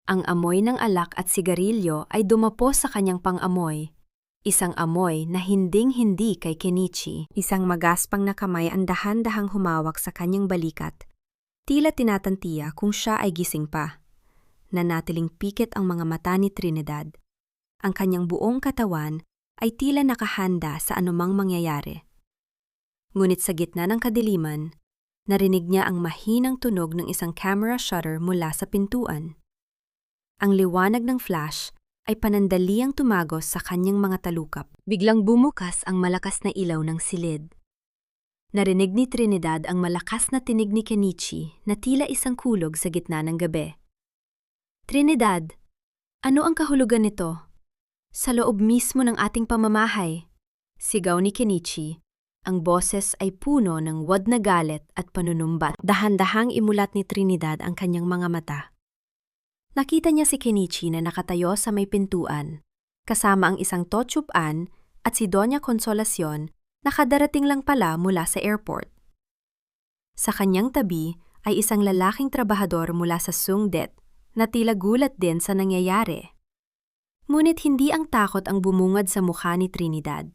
Ang amoy ng alak at sigarilyo ay dumapos sa kanyang pang-amoy. Isang amoy na hinding-hindi kay Kenichi. Isang magaspang na kamay ang dahan-dahang humawak sa kanyang balikat. Tila tinatantiya kung siya ay gising pa. Nanatiling pikit ang mga mata ni Trinidad. Ang kanyang buong katawan ay tila nakahanda sa anumang mangyayari. Ngunit sa gitna ng kadiliman, narinig niya ang mahinang tunog ng isang camera shutter mula sa pintuan. Ang liwanag ng flash ay panandaliang tumagos sa kanyang mga talukap. Biglang bumukas ang malakas na ilaw ng silid. Narinig ni Trinidad ang malakas na tinig ni Kenichi na tila isang kulog sa gitna ng gabi. Trinidad, ano ang kahulugan nito? Sa loob mismo ng ating pamamahay, sigaw ni Kenichi. Ang boses ay puno ng wad na galit at panunumbat. Dahan-dahang imulat ni Trinidad ang kanyang mga mata. Nakita niya si Kenichi na nakatayo sa may pintuan, kasama ang isang totsupan at si Doña Consolacion na kadarating lang pala mula sa airport. Sa kanyang tabi ay isang lalaking trabahador mula sa Sungdet na tila gulat din sa nangyayari. Ngunit hindi ang takot ang bumungad sa mukha ni Trinidad.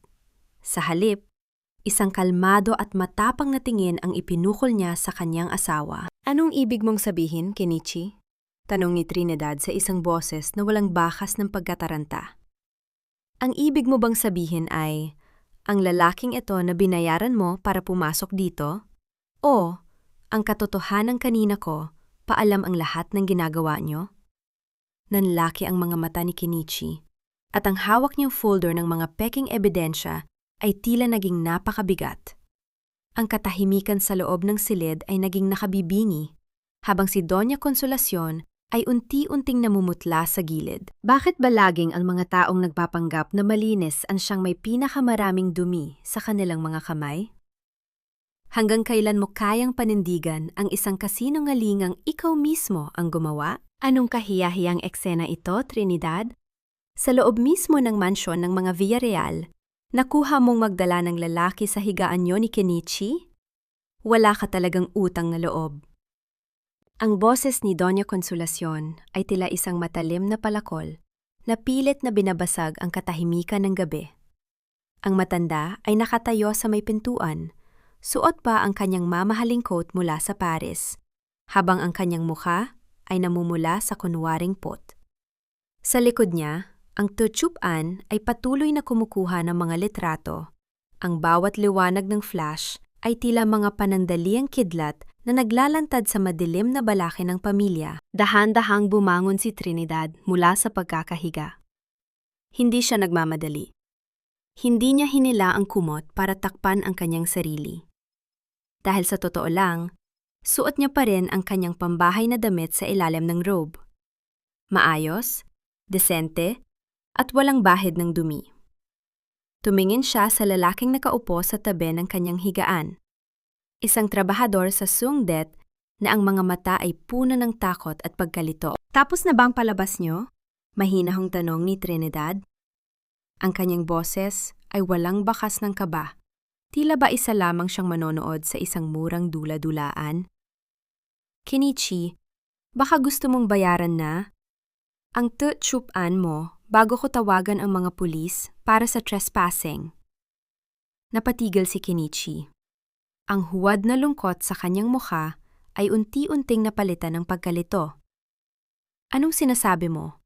Sa halip, isang kalmado at matapang na tingin ang ipinukol niya sa kanyang asawa. Anong ibig mong sabihin, Kenichi? Tanong ni Trinidad sa isang boses na walang bakas ng pagkataranta. Ang ibig mo bang sabihin ay, ang lalaking ito na binayaran mo para pumasok dito? O, ang katotohanan kanina ko, paalam ang lahat ng ginagawa niyo? Nanlaki ang mga mata ni Kenichi, at ang hawak niyang folder ng mga peking ebidensya ay tila naging napakabigat. Ang katahimikan sa loob ng silid ay naging nakabibingi, habang si Doña Consolacion ay unti-unting namumutla sa gilid. Bakit ba laging ang mga taong nagpapanggap na malinis ang siyang may pinakamaraming dumi sa kanilang mga kamay? Hanggang kailan mo kayang panindigan ang isang kasinungalingang ikaw mismo ang gumawa? Anong kahiyahiyang eksena ito, Trinidad? Sa loob mismo ng mansyon ng mga Villarreal, nakuha mong magdala ng lalaki sa higaan niyo ni Kenichi? Wala ka talagang utang na loob. Ang boses ni Doña Consolacion ay tila isang matalim na palakol na pilit na binabasag ang katahimikan ng gabi. Ang matanda ay nakatayo sa may pintuan, suot pa ang kanyang mamahaling coat mula sa Paris, habang ang kanyang mukha ay namumula sa kunwaring pot. Sa likod niya, ang totsupan ay patuloy na kumukuha ng mga litrato. Ang bawat liwanag ng flash ay tila mga panandaliang kidlat na naglalantad sa madilim na balaki ng pamilya. Dahan-dahang bumangon si Trinidad mula sa pagkakahiga. Hindi siya nagmamadali. Hindi niya hinila ang kumot para takpan ang kanyang sarili. Dahil sa totoo lang, suot niya pa rin ang kanyang pambahay na damit sa ilalim ng robe. Maayos, desente, at walang bahid ng dumi. Tumingin siya sa lalaking nakaupo sa tabi ng kanyang higaan. Isang trabahador sa Sungdet na ang mga mata ay puno ng takot at pagkalito. Tapos na bang palabas niyo? Mahinahong tanong ni Trinidad. Ang kanyang boses ay walang bakas ng kaba. Tila ba isa lamang siyang manonood sa isang murang dula-dulaan? Kenichi, baka gusto mong bayaran na? Ang tutsupan mo bago ko tawagan ang mga pulis para sa trespassing. Napatigil si Kenichi. Ang huwad na lungkot sa kanyang mukha ay unti-unting napalitan ng pagkalito. Anong sinasabi mo?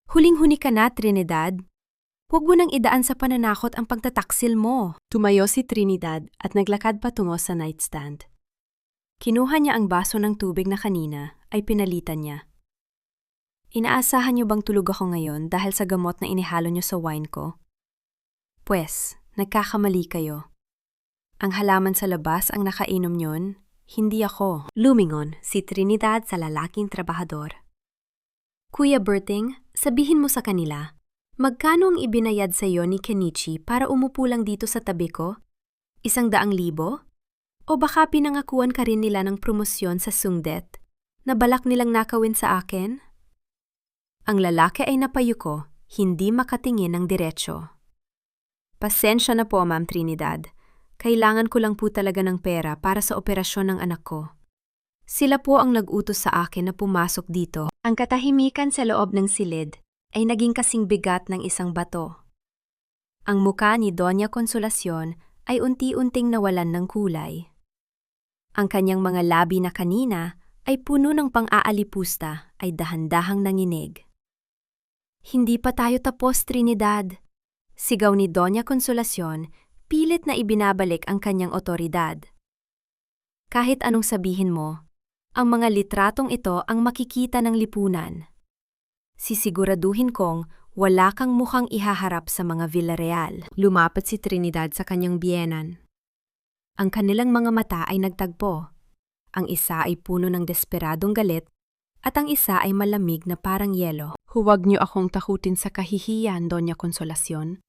Huling-huni ka na, Trinidad. Huwag mo nang idaan sa pananakot ang pagtataksil mo. Tumayo si Trinidad at naglakad patungo sa nightstand. Kinuha niya ang baso ng tubig na kanina ay pinalitan niya. Inaasahan niyo bang tulog ako ngayon dahil sa gamot na inihalo niyo sa wine ko? Pwes, nagkakamali kayo. Ang halaman sa labas ang nakainom niyon, hindi ako. Lumingon si Trinidad sa lalaking trabahador. Kuya Berting, sabihin mo sa kanila, magkano ang ibinayad sa iyo ni Kenichi para umupo lang dito sa tabi ko? 100,000? O baka pinangakuan ka rin nila ng promosyon sa Sungdet na balak nilang nakawin sa akin? Ang lalaki ay napayuko, hindi makatingin ng diretsyo. Pasensya na po, Ma'am Trinidad. Kailangan ko lang po talaga ng pera para sa operasyon ng anak ko. Sila po ang nag-utos sa akin na pumasok dito. Ang katahimikan sa loob ng silid ay naging kasing bigat ng isang bato. Ang muka ni Doña Consolacion ay unti-unting nawalan ng kulay. Ang kanyang mga labi na kanina ay puno ng pang-aalipusta ay dahan-dahang nanginig. Hindi pa tayo tapos, Trinidad. Sigaw ni Doña Consolacion, pilit na ibinabalik ang kanyang otoridad. Kahit anong sabihin mo, ang mga litratong ito ang makikita ng lipunan. Sisiguraduhin kong wala kang mukhang ihaharap sa mga Villarreal. Lumapat si Trinidad sa kanyang biyenan. Ang kanilang mga mata ay nagtagpo. Ang isa ay puno ng desperadong galit at ang isa ay malamig na parang yelo. Huwag niyo akong takutin sa kahihiyan, Doña Consolacion.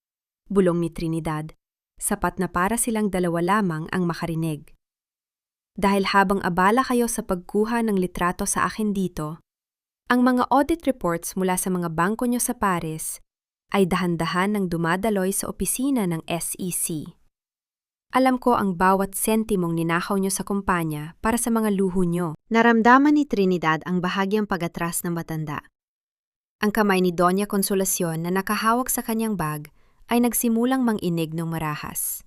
Bulong ni Trinidad. Sapat na para silang dalawa lamang ang makarinig. Dahil habang abala kayo sa pagkuha ng litrato sa akin dito, ang mga audit reports mula sa mga bangko nyo sa Paris ay dahan-dahan ng dumadaloy sa opisina ng SEC. Alam ko ang bawat sentimong ninakaw nyo sa kumpanya para sa mga luho nyo. Naramdaman ni Trinidad ang bahagyang pag-atras ng matanda. Ang kamay ni Doña Consolacion na nakahawak sa kanyang bag ay nagsimulang manginig ng marahas.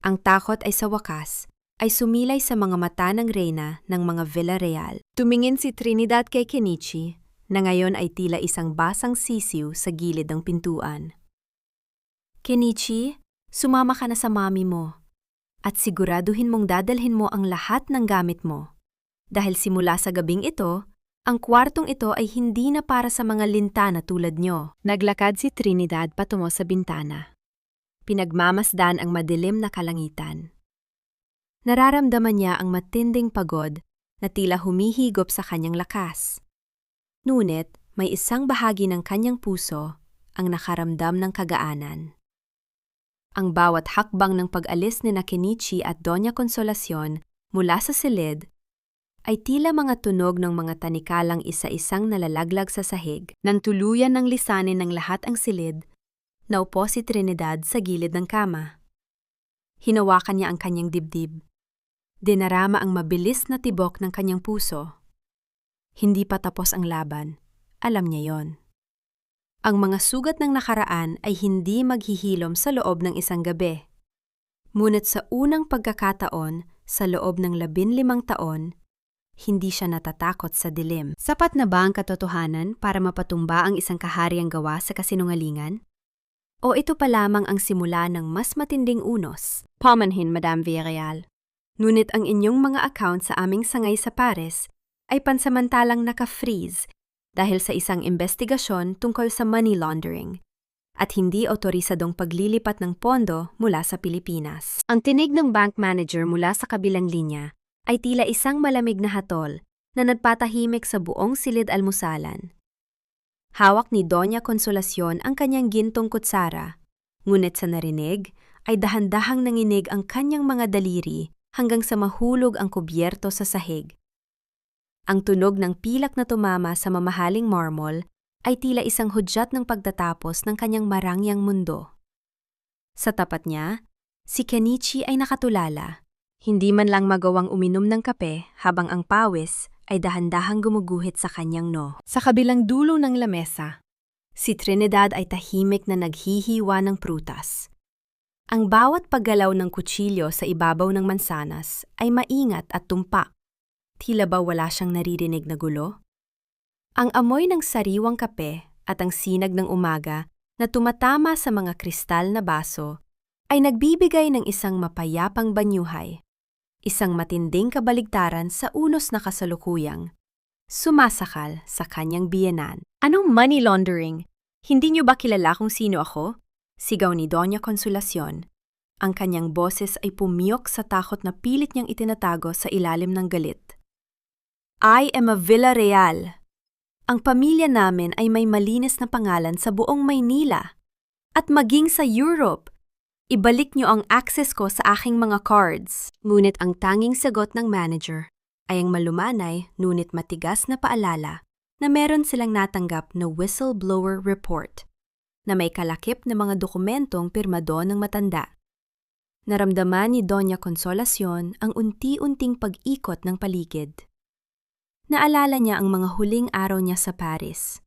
Ang takot ay sa wakas ay sumilay sa mga mata ng reyna ng mga Villarreal. Tumingin si Trinidad kay Kenichi na ngayon ay tila isang basang sisiw sa gilid ng pintuan. Kenichi, sumama ka na sa mami mo at siguraduhin mong dadalhin mo ang lahat ng gamit mo. Dahil simula sa gabing ito, ang kwartong ito ay hindi na para sa mga lintana tulad nyo. Naglakad si Trinidad patungo sa bintana. Pinagmamasdan ang madilim na kalangitan. Nararamdaman niya ang matinding pagod na tila humihigop sa kanyang lakas. Ngunit may isang bahagi ng kanyang puso ang nakaramdam ng kagaanan. Ang bawat hakbang ng pag-alis ni Kenichi at Doña Consolacion mula sa silid ay tila mga tunog ng mga tanikalang isa-isang nalalaglag sa sahig. Nang tuluyan ng lisanin ng lahat ang silid, naupo si Trinidad sa gilid ng kama. Hinawakan niya ang kanyang dibdib. Dinarama ang mabilis na tibok ng kanyang puso. Hindi pa tapos ang laban. Alam niya yon. Ang mga sugat ng nakaraan ay hindi maghihilom sa loob ng isang gabi. Ngunit sa unang pagkakataon, sa loob ng 15 taon, hindi siya natatakot sa dilim. Sapat na ba ang katotohanan para mapatumba ang isang kahariang gawa sa kasinungalingan? O ito pa lamang ang simula ng mas matinding unos? Pamanhin, Madame Villarreal. Ngunit ang inyong mga account sa aming sangay sa Paris ay pansamantalang naka-freeze dahil sa isang investigasyon tungkol sa money laundering at hindi otorisadong paglilipat ng pondo mula sa Pilipinas. Ang tinig ng bank manager mula sa kabilang linya ay tila isang malamig na hatol na nagpatahimik sa buong silid-almusalan. Hawak ni Doña Consolacion ang kanyang gintong kutsara, ngunit sa narinig ay dahan-dahang nanginig ang kanyang mga daliri hanggang sa mahulog ang kubyerto sa sahig. Ang tunog ng pilak na tumama sa mamahaling marmol ay tila isang hudyat ng pagtatapos ng kanyang marangyang mundo. Sa tapat niya, si Kenichi ay nakatulala, hindi man lang magawang uminom ng kape habang ang pawis ay dahan-dahang gumuguhit sa kanyang no. Sa kabilang dulo ng lamesa, si Trinidad ay tahimik na naghihiwa ng prutas. Ang bawat paggalaw ng kutsilyo sa ibabaw ng mansanas ay maingat at tumpak. Tila ba wala siyang naririnig na gulo? Ang amoy ng sariwang kape at ang sinag ng umaga na tumatama sa mga kristal na baso ay nagbibigay ng isang mapayapang banyuhay, isang matinding kabaligtaran sa unos na kasalukuyang sumasakal sa kanyang biyenan. Anong money laundering? Hindi niyo ba kilala kung sino ako? Sigaw ni Doña Consolacion. Ang kanyang boses ay pumiyok sa takot na pilit niyang itinatago sa ilalim ng galit. I am a Villarreal. Ang pamilya namin ay may malinis na pangalan sa buong Maynila. At maging sa Europe. Ibalik niyo ang access ko sa aking mga cards. Ngunit ang tanging sagot ng manager ay ang malumanay ngunit matigas na paalala na meron silang natanggap na whistleblower report na may kalakip na mga dokumentong pirmado ng matanda. Naramdaman ni Doña Consolacion ang unti-unting pag-ikot ng paligid. Naalala niya ang mga huling araw niya sa Paris.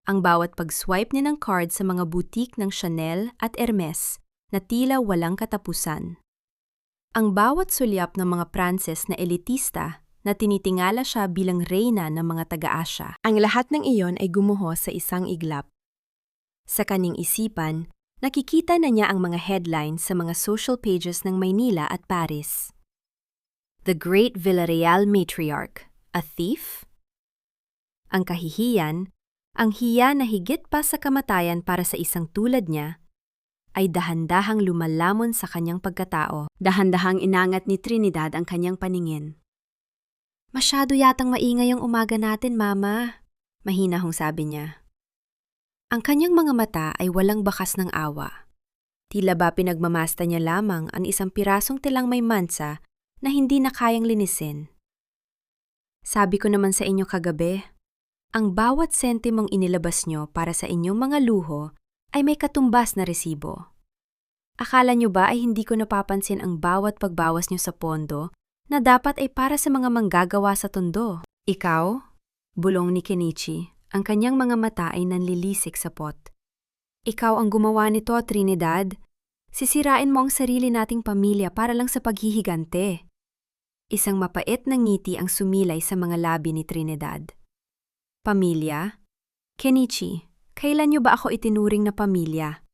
Ang bawat pag-swipe niya ng card sa mga boutique ng Chanel at Hermes na tila walang katapusan. Ang bawat sulyap ng mga Pranses na elitista na tinitingala siya bilang reyna ng mga taga-Asya. Ang lahat ng iyon ay gumuho sa isang iglap. Sa kanyang isipan, nakikita na niya ang mga headlines sa mga social pages ng Maynila at Paris. The Great Villarreal Matriarch, a thief? Ang kahihiyan, ang hiya na higit pa sa kamatayan para sa isang tulad niya, ay dahan-dahang lumalamon sa kanyang pagkatao. Dahan-dahang inangat ni Trinidad ang kanyang paningin. Masyado yatang maingay ang umaga natin, Mama. Mahinahong sabi niya. Ang kanyang mga mata ay walang bakas ng awa. Tila ba pinagmamasta niya lamang ang isang pirasong tilang may mansa na hindi na kayang linisin. Sabi ko naman sa inyo kagabi, ang bawat sentimong inilabas niyo para sa inyong mga luho ay may katumbas na resibo. Akala niyo ba ay hindi ko napapansin ang bawat pagbawas niyo sa pondo na dapat ay para sa mga manggagawa sa tondo? Ikaw? Bulong ni Kenichi, ang kanyang mga mata ay nanlilisik sa pot. Ikaw ang gumawa nito, Trinidad. Sisirain mo ang sarili nating pamilya para lang sa paghihigante. Isang mapait na ngiti ang sumilay sa mga labi ni Trinidad. Pamilya? Kenichi, kailan niyo ba ako itinuring na pamilya?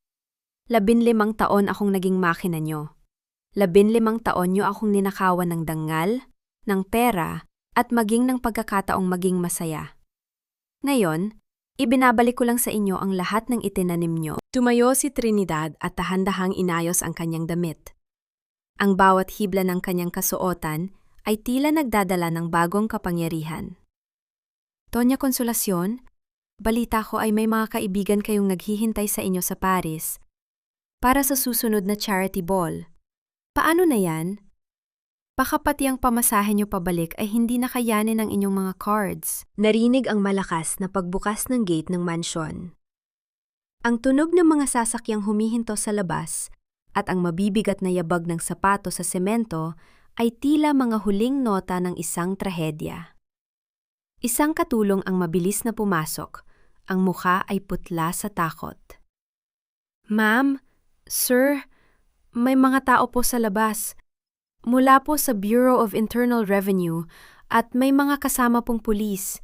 15 taon akong naging makina niyo. 15 taon niyo akong ninakawan ng dangal, ng pera, at maging ng pagkakataong maging masaya. Ngayon, ibinabalik ko lang sa inyo ang lahat ng itinanim niyo. Tumayo si Trinidad at dahan-dahang inayos ang kanyang damit. Ang bawat hibla ng kanyang kasuotan ay tila nagdadala ng bagong kapangyarihan. Doña Consolacion, balita ko ay may mga kaibigan kayong naghihintay sa inyo sa Paris para sa susunod na charity ball. Paano na yan? Baka pati ang pamasahe niyo pabalik ay hindi nakayanin ng inyong mga cards. Narinig ang malakas na pagbukas ng gate ng mansyon. Ang tunog ng mga sasakyang humihinto sa labas at ang mabibigat na yabag ng sapato sa semento ay tila mga huling nota ng isang trahedya. Isang katulong ang mabilis na pumasok. Ang mukha ay putla sa takot. Ma'am, sir, may mga tao po sa labas. Mula po sa Bureau of Internal Revenue at may mga kasama pong pulis.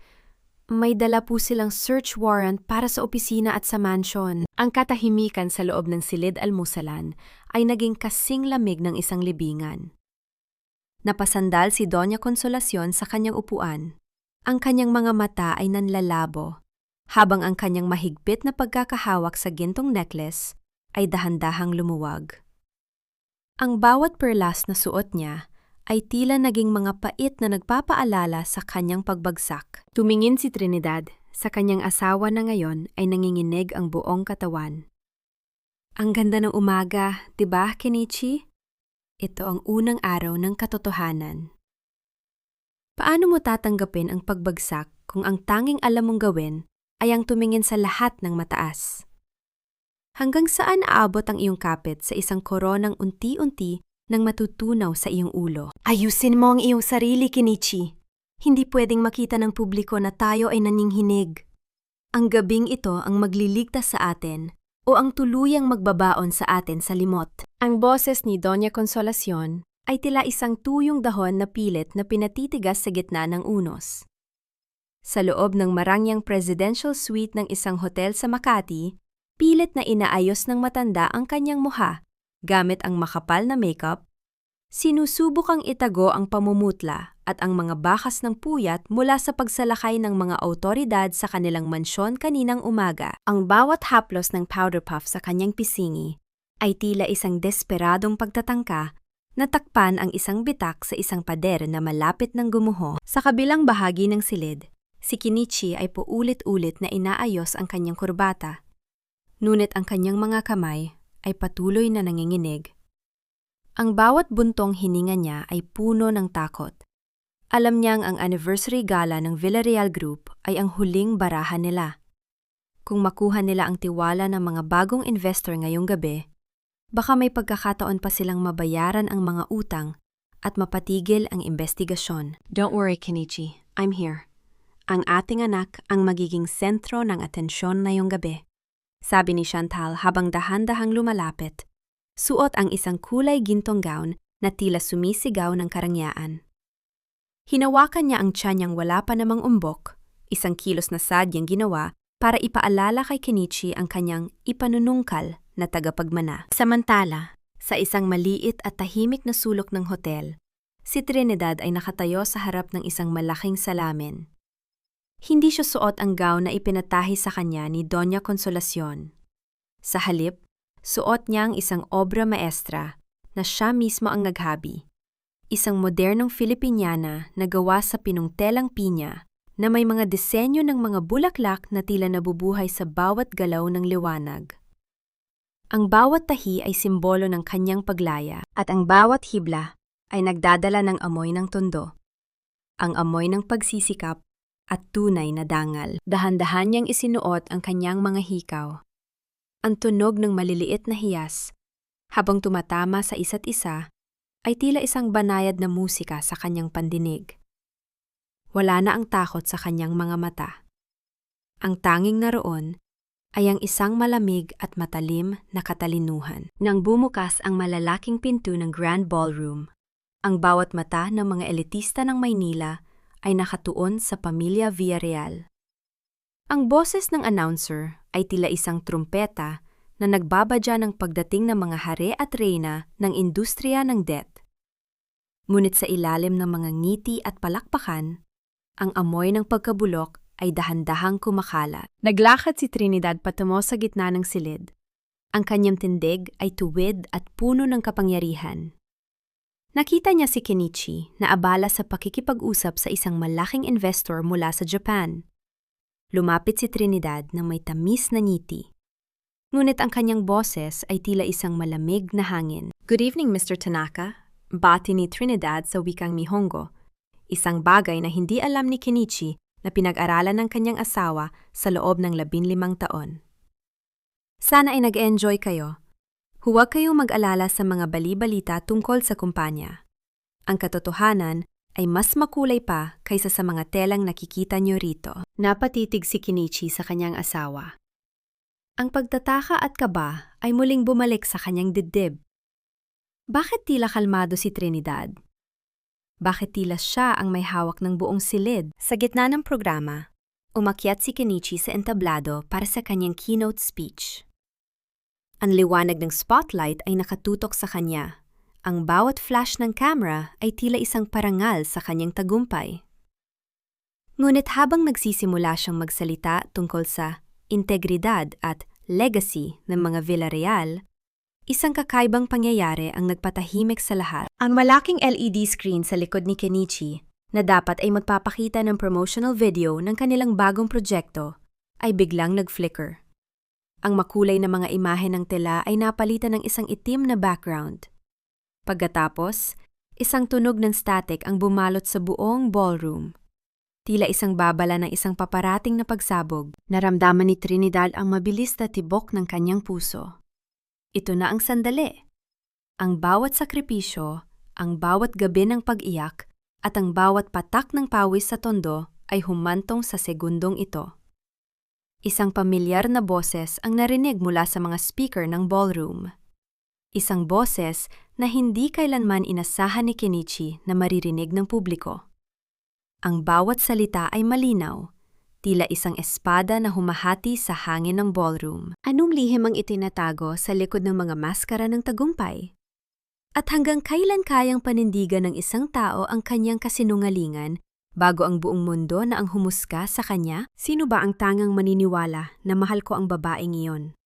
May dala po silang search warrant para sa opisina at sa mansion. Ang katahimikan sa loob ng silid almusalan ay naging kasing lamig ng isang libingan. Napasandal si Doña Consolacion sa kanyang upuan. Ang kanyang mga mata ay nanlalabo, habang ang kanyang mahigpit na pagkakahawak sa gintong necklace ay dahan-dahang lumuwag. Ang bawat perlas na suot niya ay tila naging mga pait na nagpapaalala sa kanyang pagbagsak. Tumingin si Trinidad sa kanyang asawa na ngayon ay nanginginig ang buong katawan. Ang ganda ng umaga, diba, Kenichi? Ito ang unang araw ng katotohanan. Paano mo tatanggapin ang pagbagsak kung ang tanging alam mong gawin ay ang tumingin sa lahat ng mataas? Hanggang saan aabot ang iyong kapit sa isang koronang unti-unti nang matutunaw sa iyong ulo? Ayusin mo ang iyong sarili, Kenichi. Hindi pwedeng makita ng publiko na tayo ay naninghinig. Ang gabing ito ang magliligtas sa atin o ang tuluyang magbabaon sa atin sa limot. Ang boses ni Doña Consolacion ay tila isang tuyong dahon na pilit na pinatitigas sa gitna ng unos. Sa loob ng marangyang presidential suite ng isang hotel sa Makati, pilit na inaayos ng matanda ang kanyang mukha gamit ang makapal na makeup. Sinusubukang itago ang pamumutla at ang mga bakas ng puyat mula sa pagsalakay ng mga awtoridad sa kanilang mansyon kaninang umaga. Ang bawat haplos ng powder puff sa kanyang pisingi ay tila isang desperadong pagtatangka na takpan ang isang bitak sa isang pader na malapit ng gumuho. Sa kabilang bahagi ng silid, si Kenichi ay paulit-ulit na inaayos ang kanyang kurbata. Ngunit ang kanyang mga kamay ay patuloy na nanginginig. Ang bawat buntong hininga niya ay puno ng takot. Alam niyang ang anniversary gala ng Villarreal Group ay ang huling barahan nila. Kung makuha nila ang tiwala ng mga bagong investor ngayong gabi, baka may pagkakataon pa silang mabayaran ang mga utang at mapatigil ang investigasyon. Don't worry, Kenichi. I'm here. Ang ating anak ang magiging sentro ng atensyon ngayong gabi, sabi ni Chantal habang dahan-dahang lumalapit. Suot ang isang kulay gintong gown na tila sumisigaw ng karangyaan. Hinawakan niya ang tiyan niyang wala pa namang umbok, isang kilos na sadyang ginawa para ipaalala kay Kenichi ang kanyang ipanunungkal na tagapagmana. Samantala, sa isang maliit at tahimik na sulok ng hotel, si Trinidad ay nakatayo sa harap ng isang malaking salamin. Hindi siya suot ang gown na ipinatahi sa kanya ni Doña Consolacion. Sa halip, suot niya ang isang obra maestra na siya mismo ang naghabi. Isang modernong Filipiniana na gawa sa pinungtelang pinya na may mga disenyo ng mga bulaklak na tila nabubuhay sa bawat galaw ng liwanag. Ang bawat tahi ay simbolo ng kanyang paglaya at ang bawat hibla ay nagdadala ng amoy ng tondo. Ang amoy ng pagsisikap at tunay na dangal. Dahan-dahan niyang isinuot ang kanyang mga hikaw. Ang tunog ng maliliit na hiyas, habang tumatama sa isa't isa, ay tila isang banayad na musika sa kanyang pandinig. Wala na ang takot sa kanyang mga mata. Ang tanging naroon ay ang isang malamig at matalim na katalinuhan. Nang bumukas ang malalaking pinto ng Grand Ballroom, ang bawat mata ng mga elitista ng Maynila ay nakatuon sa pamilya Villarreal. Ang boses ng announcer ay tila isang trumpeta na nagbabadya ng pagdating ng mga hari at reyna ng industriya ng debt. Ngunit sa ilalim ng mga ngiti at palakpakan, ang amoy ng pagkabulok ay dahan-dahang kumakalat. Naglakad si Trinidad patungo sa gitna ng silid. Ang kanyang tindig ay tuwid at puno ng kapangyarihan. Nakita niya si Kenichi na abala sa pakikipag-usap sa isang malaking investor mula sa Japan. Lumapit si Trinidad na may tamis na ngiti. Ngunit ang kanyang boses ay tila isang malamig na hangin. Good evening, Mr. Tanaka. Bati ni Trinidad sa wikang Nihongo. Isang bagay na hindi alam ni Kenichi na pinag-aralan ng kanyang asawa sa loob ng 15 taon. Sana ay nag-enjoy kayo. Huwag kayong mag-alala sa mga bali-balita tungkol sa kumpanya. Ang katotohanan ay mas makulay pa kaysa sa mga telang nakikita nyo rito. Napatitig si Kenichi sa kanyang asawa. Ang pagtataka at kaba ay muling bumalik sa kanyang dibdib. Bakit tila kalmado si Trinidad? Bakit tila siya ang may hawak ng buong silid? Sa gitna ng programa, umakyat si Kenichi sa entablado para sa kanyang keynote speech. Ang liwanag ng spotlight ay nakatutok sa kanya. Ang bawat flash ng camera ay tila isang parangal sa kanyang tagumpay. Ngunit habang nagsisimula siyang magsalita tungkol sa integridad at legacy ng mga Villarreal, isang kakaibang pangyayari ang nagpatahimik sa lahat. Ang malaking LED screen sa likod ni Kenichi, na dapat ay magpapakita ng promotional video ng kanilang bagong proyekto, ay biglang nag-flicker. Ang makulay na mga imahe ng tela ay napalitan ng isang itim na background. Pagkatapos, isang tunog ng static ang bumalot sa buong ballroom. Tila isang babala ng isang paparating na pagsabog. Naramdaman ni Trinidad ang mabilis na tibok ng kanyang puso. Ito na ang sandali. Ang bawat sakripisyo, ang bawat gabi ng pag-iyak, at ang bawat patak ng pawis sa tondo ay humantong sa segundong ito. Isang pamilyar na boses ang narinig mula sa mga speaker ng ballroom. Isang boses na hindi kailanman inasahan ni Kenichi na maririnig ng publiko. Ang bawat salita ay malinaw, tila isang espada na humahati sa hangin ng ballroom. Anong lihim ang itinatago sa likod ng mga maskara ng tagumpay? At hanggang kailan kayang panindigan ng isang tao ang kanyang kasinungalingan bago ang buong mundo na ang humusga sa kanya? Sino ba ang tangang maniniwala na mahal ko ang babaeng iyon?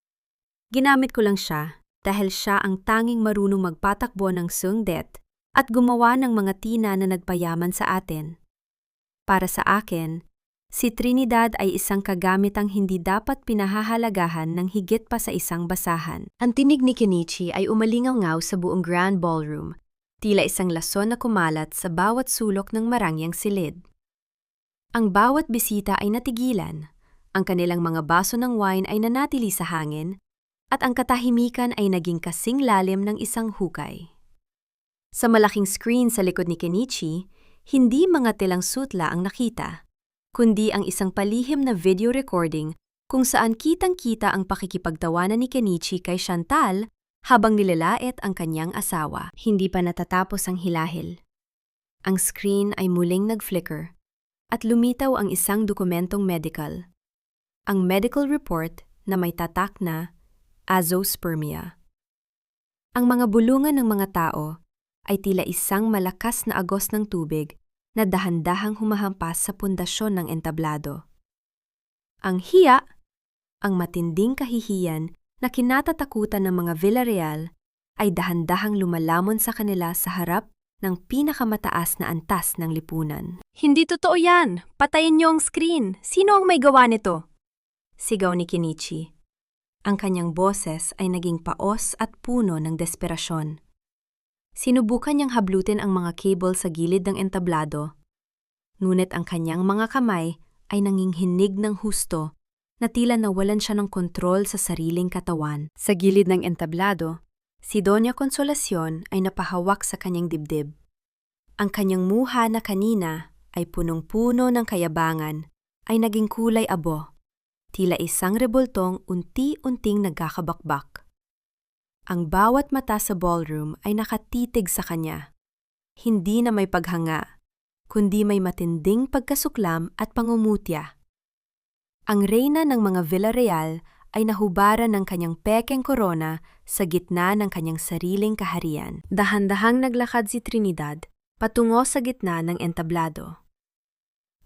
Ginamit ko lang siya dahil siya ang tanging marunong magpatakbo ng sungdet at gumawa ng mga tina na nagpayaman sa atin. Para sa akin, si Trinidad ay isang kagamitang hindi dapat pinahahalagahan ng higit pa sa isang basahan. Ang tinig ni Kenichi ay umalingaw-ngaw sa buong Grand Ballroom, tila isang lason na kumalat sa bawat sulok ng marangyang silid. Ang bawat bisita ay natigilan, ang kanilang mga baso ng wine ay nanatili sa hangin, at ang katahimikan ay naging kasing lalim ng isang hukay. Sa malaking screen sa likod ni Kenichi, hindi mga tilang sutla ang nakita, kundi ang isang palihim na video recording kung saan kitang-kita ang pakikipagtawanan ni Kenichi kay Chantal habang nilalait ang kanyang asawa. Hindi pa natatapos ang hilahil. Ang screen ay muling nag-flicker at lumitaw ang isang dokumentong medical. Ang medical report na may tatak na azoospermia. Ang mga bulungan ng mga tao ay tila isang malakas na agos ng tubig na dahan-dahang humahampas sa pundasyon ng entablado. Ang hiya, ang matinding kahihiyan na kinatatakutan ng mga Villarreal ay dahan-dahang lumalamon sa kanila sa harap ng pinakamataas na antas ng lipunan. Hindi totoo yan! Patayin niyo ang screen! Sino ang may gawa nito? Sigaw ni Kenichi. Ang kanyang boses ay naging paos at puno ng desperasyon. Sinubukan niyang hablutin ang mga cable sa gilid ng entablado, ngunit ang kanyang mga kamay ay nanginghinig ng husto na tila nawalan siya ng kontrol sa sariling katawan. Sa gilid ng entablado, si Doña Consolacion ay napahawak sa kanyang dibdib. Ang kanyang muha na kanina ay punong-puno ng kayabangan ay naging kulay abo, tila isang rebultong unti-unting nagkakabakbak. Ang bawat mata sa ballroom ay nakatitig sa kanya, hindi na may paghanga, kundi may matinding pagkasuklam at pangumutya. Ang reyna ng mga Villarreal ay nahubaran ng kanyang pekeng korona sa gitna ng kanyang sariling kaharian. Dahan-dahang naglakad si Trinidad patungo sa gitna ng entablado.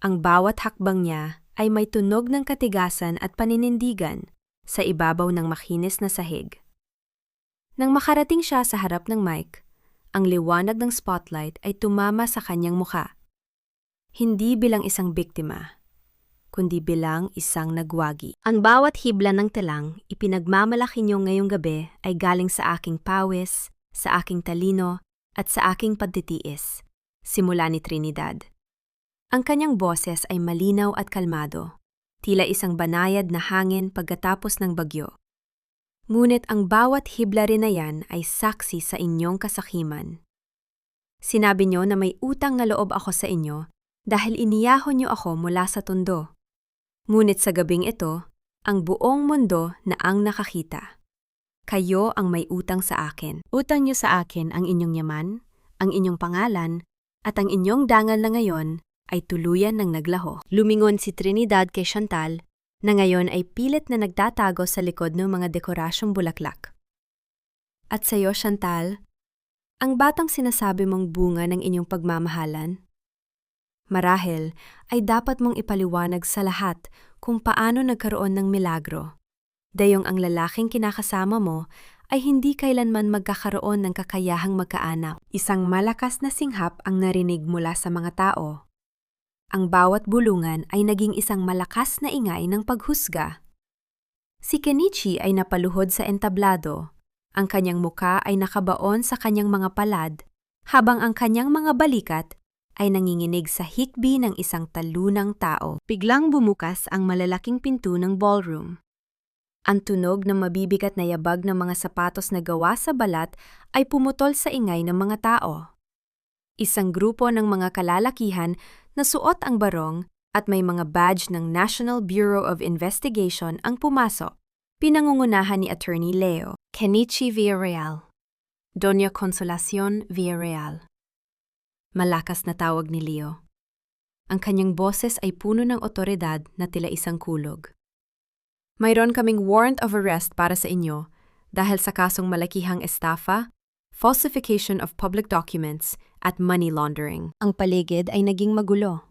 Ang bawat hakbang niya ay may tunog ng katigasan at paninindigan sa ibabaw ng makinis na sahig. Nang makarating siya sa harap ng mic, ang liwanag ng spotlight ay tumama sa kanyang mukha. Hindi bilang isang biktima, kundi bilang isang nagwagi. Ang bawat hibla ng telang ipinagmamalaki niyo ngayong gabi ay galing sa aking pawis, sa aking talino, at sa aking pagtitiis, simula ni Trinidad. Ang kanyang boses ay malinaw at kalmado, tila isang banayad na hangin pagkatapos ng bagyo. Ngunit ang bawat hibla rin na yan ay saksi sa inyong kasakiman. Sinabi niyo na may utang na loob ako sa inyo dahil iniyahon niyo ako mula sa tondo. Ngunit sa gabing ito, ang buong mundo na ang nakakita. Kayo ang may utang sa akin. Utang niyo sa akin ang inyong yaman, ang inyong pangalan, at ang inyong dangal na ngayon ay tuluyan ng naglaho. Lumingon si Trinidad kay Chantal na ngayon ay pilit na nagtatago sa likod ng mga dekorasyong bulaklak. At sa iyo, Chantal, ang batang sinasabi mong bunga ng inyong pagmamahalan? Marahil ay dapat mong ipaliwanag sa lahat kung paano nagkaroon ng milagro. Dayong ang lalaking kinakasama mo ay hindi kailanman magkakaroon ng kakayahang magkaanak. Isang malakas na singhap ang narinig mula sa mga tao. Ang bawat bulungan ay naging isang malakas na ingay ng paghusga. Si Kenichi ay napaluhod sa entablado. Ang kanyang muka ay nakabaon sa kanyang mga palad, habang ang kanyang mga balikat ay nanginginig sa hikbi ng isang talunang tao. Biglang bumukas ang malalaking pinto ng ballroom. Ang tunog ng mabibigat na yabag ng mga sapatos na gawa sa balat ay pumutol sa ingay ng mga tao. Isang grupo ng mga kalalakihan na suot ang barong at may mga badge ng National Bureau of Investigation ang pumasok, pinangungunahan ni Attorney Leo. Kenichi Villarreal. Doña Consolacion Villarreal. Malakas na tawag ni Leo. Ang kanyang boses ay puno ng otoridad na tila isang kulog. Mayroon kaming warrant of arrest para sa inyo dahil sa kasong malakihang estafa, falsification of public documents, at money laundering. Ang paligid ay naging magulo.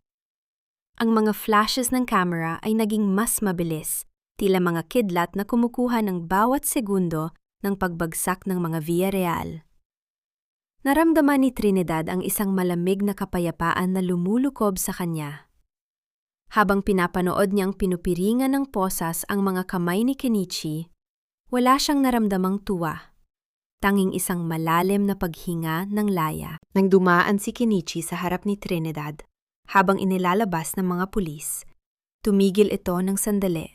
Ang mga flashes ng camera ay naging mas mabilis, tila mga kidlat na kumukuha ng bawat segundo ng pagbagsak ng mga Villarreal. Naramdaman ni Trinidad ang isang malamig na kapayapaan na lumulukob sa kanya. Habang pinapanood niyang pinupiringan ng posas ang mga kamay ni Kenichi, wala siyang naramdamang tuwa. Tanging isang malalim na paghinga ng laya. Nang dumaan si Kenichi sa harap ni Trinidad, habang inilalabas ng mga pulis, tumigil ito ng sandali.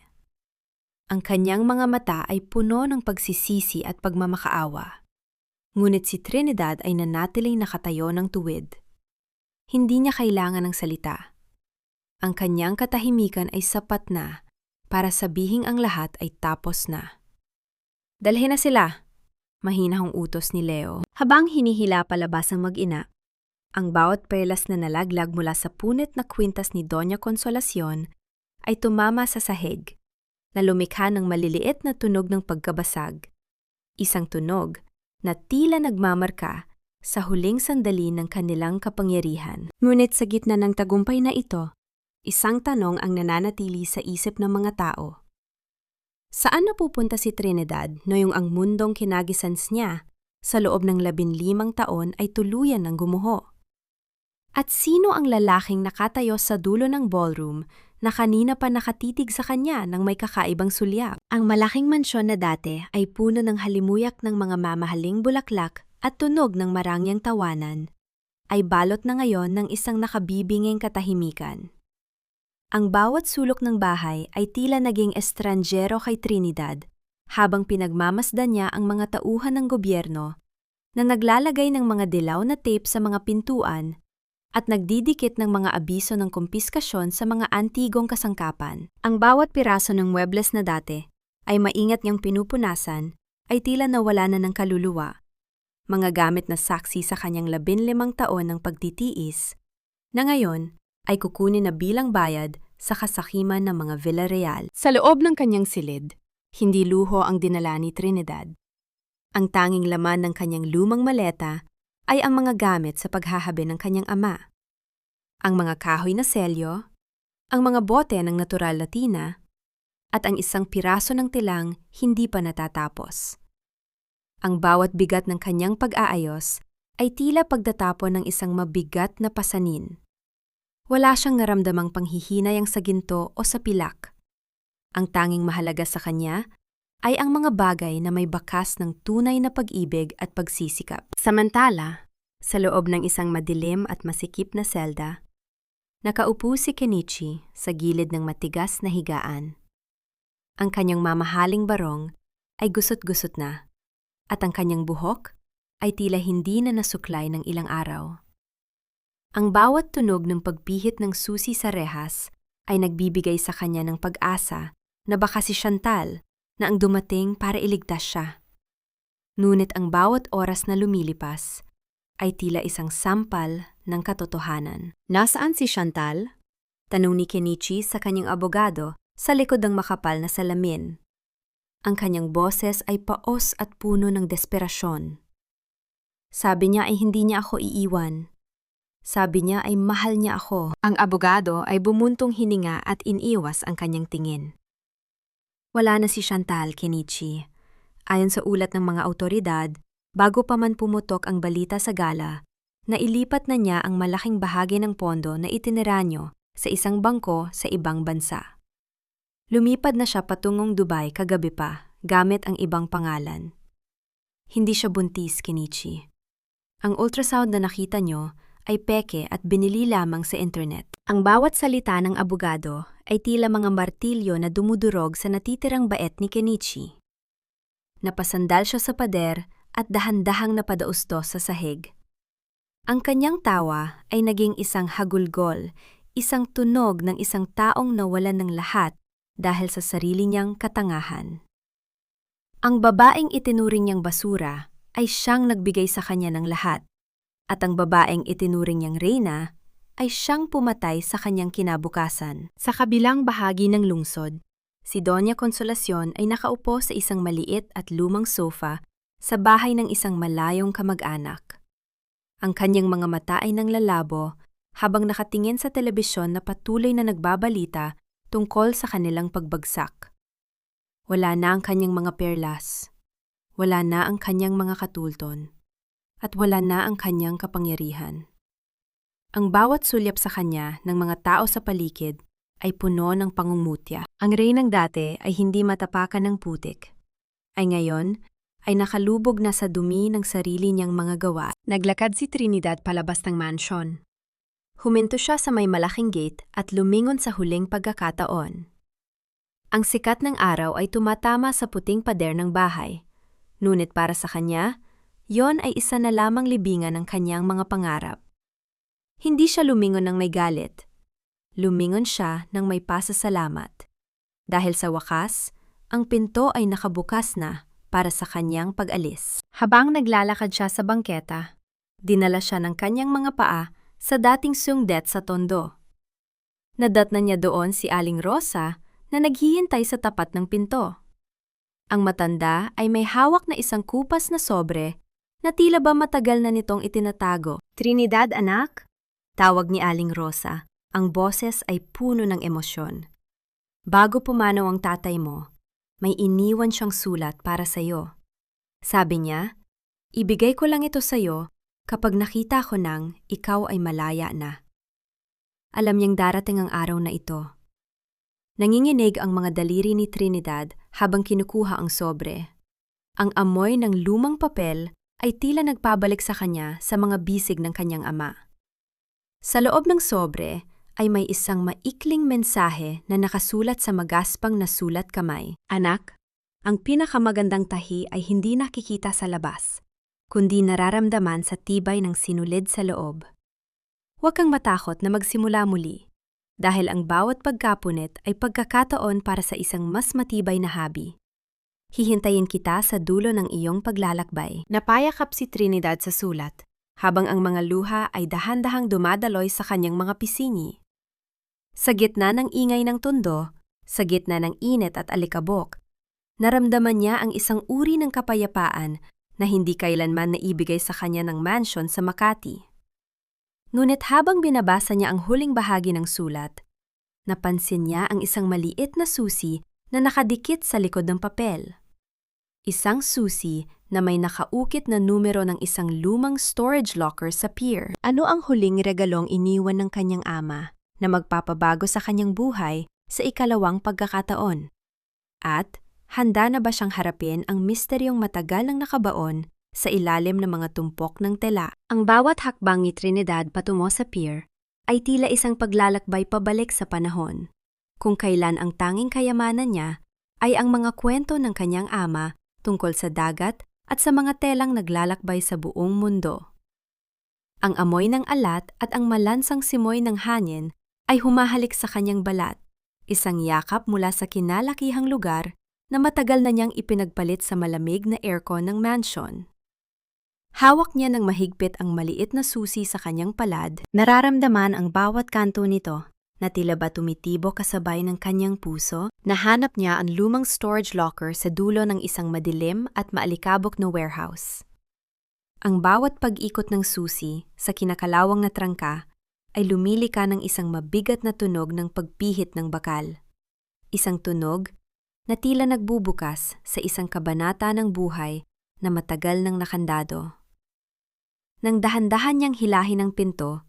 Ang kanyang mga mata ay puno ng pagsisisi at pagmamakaawa. Ngunit si Trinidad ay nanatiling nakatayo ng tuwid. Hindi niya kailangan ng salita. Ang kanyang katahimikan ay sapat na para sabihing ang lahat ay tapos na. Dalhin na sila, mahinahong utos ni Leo. Habang hinihila palabas ang mag-ina, ang bawat perlas na nalaglag mula sa punit na kwintas ni Doña Consolacion ay tumama sa sahig, na lumikha ng maliliit na tunog ng pagkabasag. Isang tunog na tila nagmamarka sa huling sandali ng kanilang kapangyarihan. Ngunit sa gitna ng tagumpay na ito, isang tanong ang nananatili sa isip ng mga tao. Saan napupunta si Trinidad noong ang mundong kinagisans niya sa loob ng 15 taon ay tuluyan ng gumuho? At sino ang lalaking nakatayo sa dulo ng ballroom na kanina pa nakatitig sa kanya ng may kakaibang sulyap? Ang malaking mansyon na dati ay puno ng halimuyak ng mga mamahaling bulaklak at tunog ng marangyang tawanan, ay balot na ngayon ng isang nakabibinging katahimikan. Ang bawat sulok ng bahay ay tila naging estranjero kay Trinidad habang pinagmamasdan niya ang mga tauhan ng gobyerno na naglalagay ng mga dilaw na tape sa mga pintuan at nagdidikit ng mga abiso ng kumpiskasyon sa mga antigong kasangkapan. Ang bawat piraso ng muebles na dati ay maingat niyang pinupunasan ay tila nawala na ng kaluluwa. Mga gamit na saksi sa kanyang 15 taon ng pagtitiis na ngayon ay kukunin na bilang bayad sa kasakiman ng mga Villarreal. Sa loob ng kanyang silid, hindi luho ang dinala ni Trinidad. Ang tanging laman ng kanyang lumang maleta ay ang mga gamit sa paghahabi ng kanyang ama. Ang mga kahoy na selyo, ang mga bote ng natural na tina, at ang isang piraso ng tilang hindi pa natatapos. Ang bawat bigat ng kanyang pag-aayos ay tila pagtatapon ng isang mabigat na pasanin. Wala siyang naramdamang panghihinayang sa ginto o sa pilak. Ang tanging mahalaga sa kanya ay ang mga bagay na may bakas ng tunay na pag-ibig at pagsisikap. Samantala, sa loob ng isang madilim at masikip na selda, nakaupo si Kenichi sa gilid ng matigas na higaan. Ang kanyang mamahaling barong ay gusot-gusot na, at ang kanyang buhok ay tila hindi na nasuklay ng ilang araw. Ang bawat tunog ng pagpihit ng susi sa rehas ay nagbibigay sa kanya ng pag-asa na baka si Chantal na ang dumating para iligtas siya. Ngunit ang bawat oras na lumilipas ay tila isang sampal ng katotohanan. Nasaan si Chantal? Tanong ni Kenichi sa kanyang abogado sa likod ng makapal na salamin. Ang kanyang boses ay paos at puno ng desperasyon. Sabi niya ay hindi niya ako iiwan. Sabi niya ay mahal niya ako. Ang abogado ay bumuntong hininga at iniwas ang kanyang tingin. Wala na si Chantal, Kenichi. Ayon sa ulat ng mga awtoridad, bago pa man pumutok ang balita sa gala, nailipat na niya ang malaking bahagi ng pondo na itinira niyo sa isang bangko sa ibang bansa. Lumipad na siya patungong Dubai kagabi pa, gamit ang ibang pangalan. Hindi siya buntis, Kenichi. Ang ultrasound na nakita niyo ay peke at binili lamang sa internet. Ang bawat salita ng abogado ay tila mga martilyo na dumudurog sa natitirang baet ni Kenichi. Napasandal siya sa pader at dahan-dahang napadaustos sa sahig. Ang kanyang tawa ay naging isang hagulgol, isang tunog ng isang taong nawalan ng lahat dahil sa sarili niyang katangahan. Ang babaeng itinuring niyang basura ay siyang nagbigay sa kanya ng lahat, at ang babaeng itinuring niyang reyna ay siyang pumatay sa kanyang kinabukasan. Sa kabilang bahagi ng lungsod, si Doña Consolacion ay nakaupo sa isang maliit at lumang sofa sa bahay ng isang malayong kamag-anak. Ang kanyang mga mata ay nanglalabo habang nakatingin sa telebisyon na patuloy na nagbabalita tungkol sa kanilang pagbagsak. Wala na ang kanyang mga perlas, wala na ang kanyang mga katulton, at wala na ang kanyang kapangyarihan. Ang bawat sulyap sa kanya ng mga tao sa paligid ay puno ng pangungutya. Ang reynang dati ay hindi matapakan ng putik, ay ngayon ay nakalubog na sa dumi ng sarili niyang mga gawa. Naglakad si Trinidad palabas ng mansyon. Huminto siya sa may malaking gate at lumingon sa huling pagkakataon. Ang sikat ng araw ay tumatama sa puting pader ng bahay, ngunit para sa kanya, yon ay isa na lamang libingan ng kanyang mga pangarap. Hindi siya lumingon ng may galit. Lumingon siya ng may pasasalamat. Dahil sa wakas, ang pinto ay nakabukas na para sa kanyang pag-alis. Habang naglalakad siya sa bangketa, dinala siya ng kanyang mga paa sa dating sungdet sa tondo. Nadatnan niya doon si Aling Rosa na naghihintay sa tapat ng pinto. Ang matanda ay may hawak na isang kupas na sobre na tila ba matagal na nitong itinatago. "Trinidad, anak?" Tawag ni Aling Rosa. Ang boses ay puno ng emosyon. "Bago pumanaw ang tatay mo, may iniwan siyang sulat para sa'yo. Sabi niya, ibigay ko lang ito sa'yo kapag nakita ko nang ikaw ay malaya na." Alam niyang darating ang araw na ito. Nanginginig ang mga daliri ni Trinidad habang kinukuha ang sobre. Ang amoy ng lumang papel ay tila nagpabalik sa kanya sa mga bisig ng kanyang ama. Sa loob ng sobre ay may isang maikling mensahe na nakasulat sa magaspang na sulat kamay. "Anak, ang pinakamagandang tahi ay hindi nakikita sa labas, kundi nararamdaman sa tibay ng sinulid sa loob. Huwag kang matakot na magsimula muli, dahil ang bawat pagkapunit ay pagkakataon para sa isang mas matibay na habi. Hihintayin kita sa dulo ng iyong paglalakbay." Napayakap si Trinidad sa sulat, habang ang mga luha ay dahan-dahang dumadaloy sa kanyang mga pisngi. Sa gitna ng ingay ng tondo, sa gitna ng init at alikabok, naramdaman niya ang isang uri ng kapayapaan na hindi kailanman naibigay sa kanya ng mansyon sa Makati. Ngunit habang binabasa niya ang huling bahagi ng sulat, napansin niya ang isang maliit na susi na nakadikit sa likod ng papel. Isang susi na may nakaukit na numero ng isang lumang storage locker sa pier. Ano ang huling regalong iniwan ng kanyang ama na magpapabago sa kanyang buhay sa ikalawang pagkakataon? At handa na ba siyang harapin ang misteryong matagal nang nakabaon sa ilalim ng mga tumpok ng tela? Ang bawat hakbang ni Trinidad patungo sa pier ay tila isang paglalakbay pabalik sa panahon, kung kailan ang tanging kayamanan niya ay ang mga kwento ng kanyang ama tungkol sa dagat at sa mga telang naglalakbay sa buong mundo. Ang amoy ng alat at ang malansang simoy ng hangin ay humahalik sa kanyang balat, isang yakap mula sa kinalakihang lugar na matagal na niyang ipinagpalit sa malamig na aircon ng mansion. Hawak niya ng mahigpit ang maliit na susi sa kanyang palad, nararamdaman ang bawat kanto nito na tila ba tumitibo kasabay ng kanyang puso. Nahanap niya ang lumang storage locker sa dulo ng isang madilim at maalikabok na warehouse. Ang bawat pag-ikot ng susi sa kinakalawang na trangka ay lumilika ng isang mabigat na tunog ng pagpihit ng bakal. Isang tunog na tila nagbubukas sa isang kabanata ng buhay na matagal nang nakandado. Nang dahan-dahan niyang hilahin ang pinto,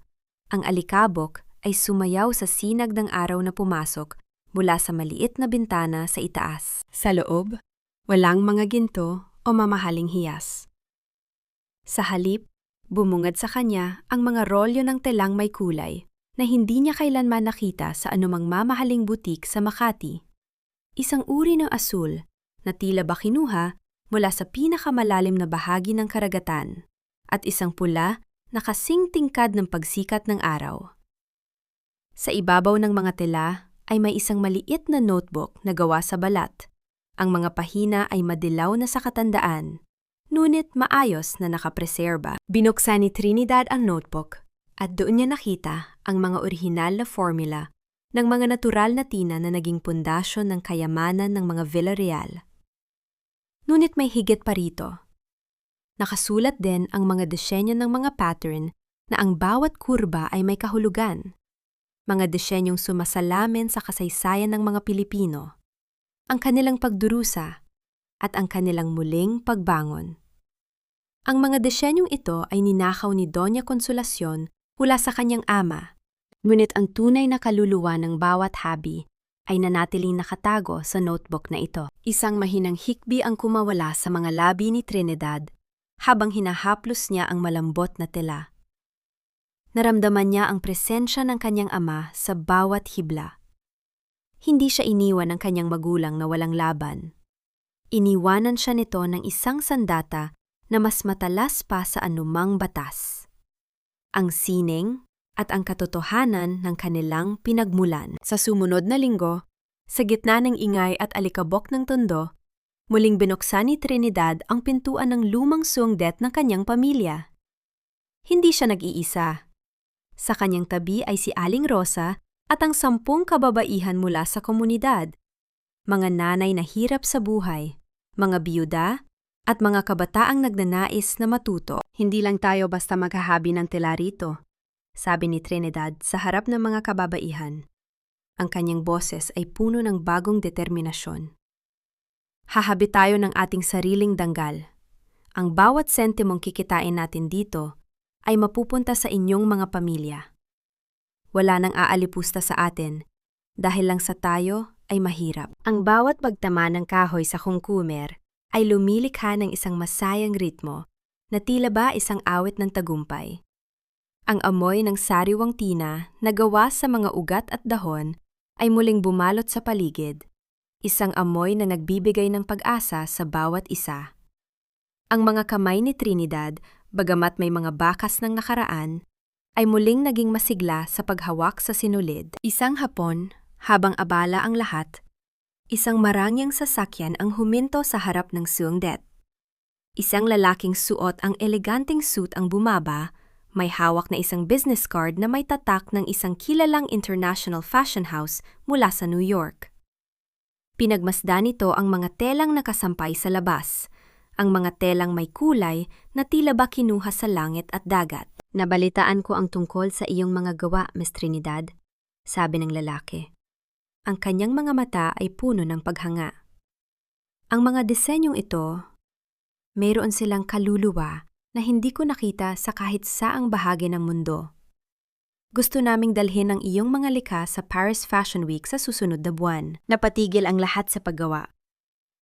ang alikabok ay sumayaw sa sinag ng araw na pumasok mula sa maliit na bintana sa itaas. Sa loob, walang mga ginto o mamahaling hiyas. Sa halip, bumungad sa kanya ang mga rolyo ng telang may kulay na hindi niya kailanman nakita sa anumang mamahaling butik sa Makati. Isang uri ng asul na tila ba kinuha mula sa pinakamalalim na bahagi ng karagatan, at isang pula na kasing tingkad ng pagsikat ng araw. Sa ibabaw ng mga tela ay may isang maliit na notebook na gawa sa balat. Ang mga pahina ay madilaw na sa katandaan, ngunit maayos na nakapreserba. Binuksan ni Trinidad ang notebook at doon niya nakita ang mga orihinal na formula ng mga natural na tina na naging pundasyon ng kayamanan ng mga Villarreal. Ngunit may higit pa rito. Nakasulat din ang mga disenyo ng mga pattern na ang bawat kurba ay may kahulugan. Mga disenyong sumasalamin sa kasaysayan ng mga Pilipino, ang kanilang pagdurusa at ang kanilang muling pagbangon. Ang mga disenyong ito ay ninakaw ni Doña Consolacion mula sa kanyang ama, ngunit ang tunay na kaluluwa ng bawat habi ay nanatiling nakatago sa notebook na ito. Isang mahinang hikbi ang kumawala sa mga labi ni Trinidad habang hinahaplos niya ang malambot na tela. Naramdaman niya ang presensya ng kanyang ama sa bawat hibla. Hindi siya iniwan ng kanyang magulang na walang laban. Iniwanan siya nito ng isang sandata na mas matalas pa sa anumang batas. Ang sining at ang katotohanan ng kanilang pinagmulan. Sa sumunod na linggo, sa gitna ng ingay at alikabok ng tondo, muling binuksan ni Trinidad ang pintuan ng lumang suwangdet ng kanyang pamilya. Hindi siya nag-iisa. Sa kanyang tabi ay si Aling Rosa at ang 10 kababaihan mula sa komunidad. Mga nanay na hirap sa buhay, mga biyuda, at mga kabataang nagnanais na matuto. Hindi lang tayo basta maghahabi ng tela rito, sabi ni Trinidad sa harap ng mga kababaihan. Ang kanyang boses ay puno ng bagong determinasyon. Hahabi tayo ng ating sariling danggal. Ang bawat sentimong kikitain natin dito ay mapupunta sa inyong mga pamilya. Wala nang aalipusta sa atin dahil lang sa tayo ay mahirap. Ang bawat pagtama ng kahoy sa kungkumer ay lumilikha ng isang masayang ritmo na tila ba isang awit ng tagumpay. Ang amoy ng sariwang tina na gawa sa mga ugat at dahon ay muling bumalot sa paligid, isang amoy na nagbibigay ng pag-asa sa bawat isa. Ang mga kamay ni Trinidad, bagamat may mga bakas ng nakaraan, ay muling naging masigla sa paghawak sa sinulid. Isang hapon, habang abala ang lahat, isang marangyang sasakyan ang huminto sa harap ng suwangdet. Isang lalaking suot ang eleganteng suit ang bumaba, may hawak na isang business card na may tatak ng isang kilalang international fashion house mula sa New York. Pinagmasdan nito ang mga telang nakasampay sa labas, ang mga telang may kulay na tila ba kinuha sa langit at dagat. Nabalitaan ko ang tungkol sa iyong mga gawa, Miss Trinidad, sabi ng lalaki. Ang kanyang mga mata ay puno ng paghanga. Ang mga disenyong ito, mayroon silang kaluluwa na hindi ko nakita sa kahit saang bahagi ng mundo. Gusto naming dalhin ang iyong mga likha sa Paris Fashion Week sa susunod na buwan. Napatigil ang lahat sa paggawa.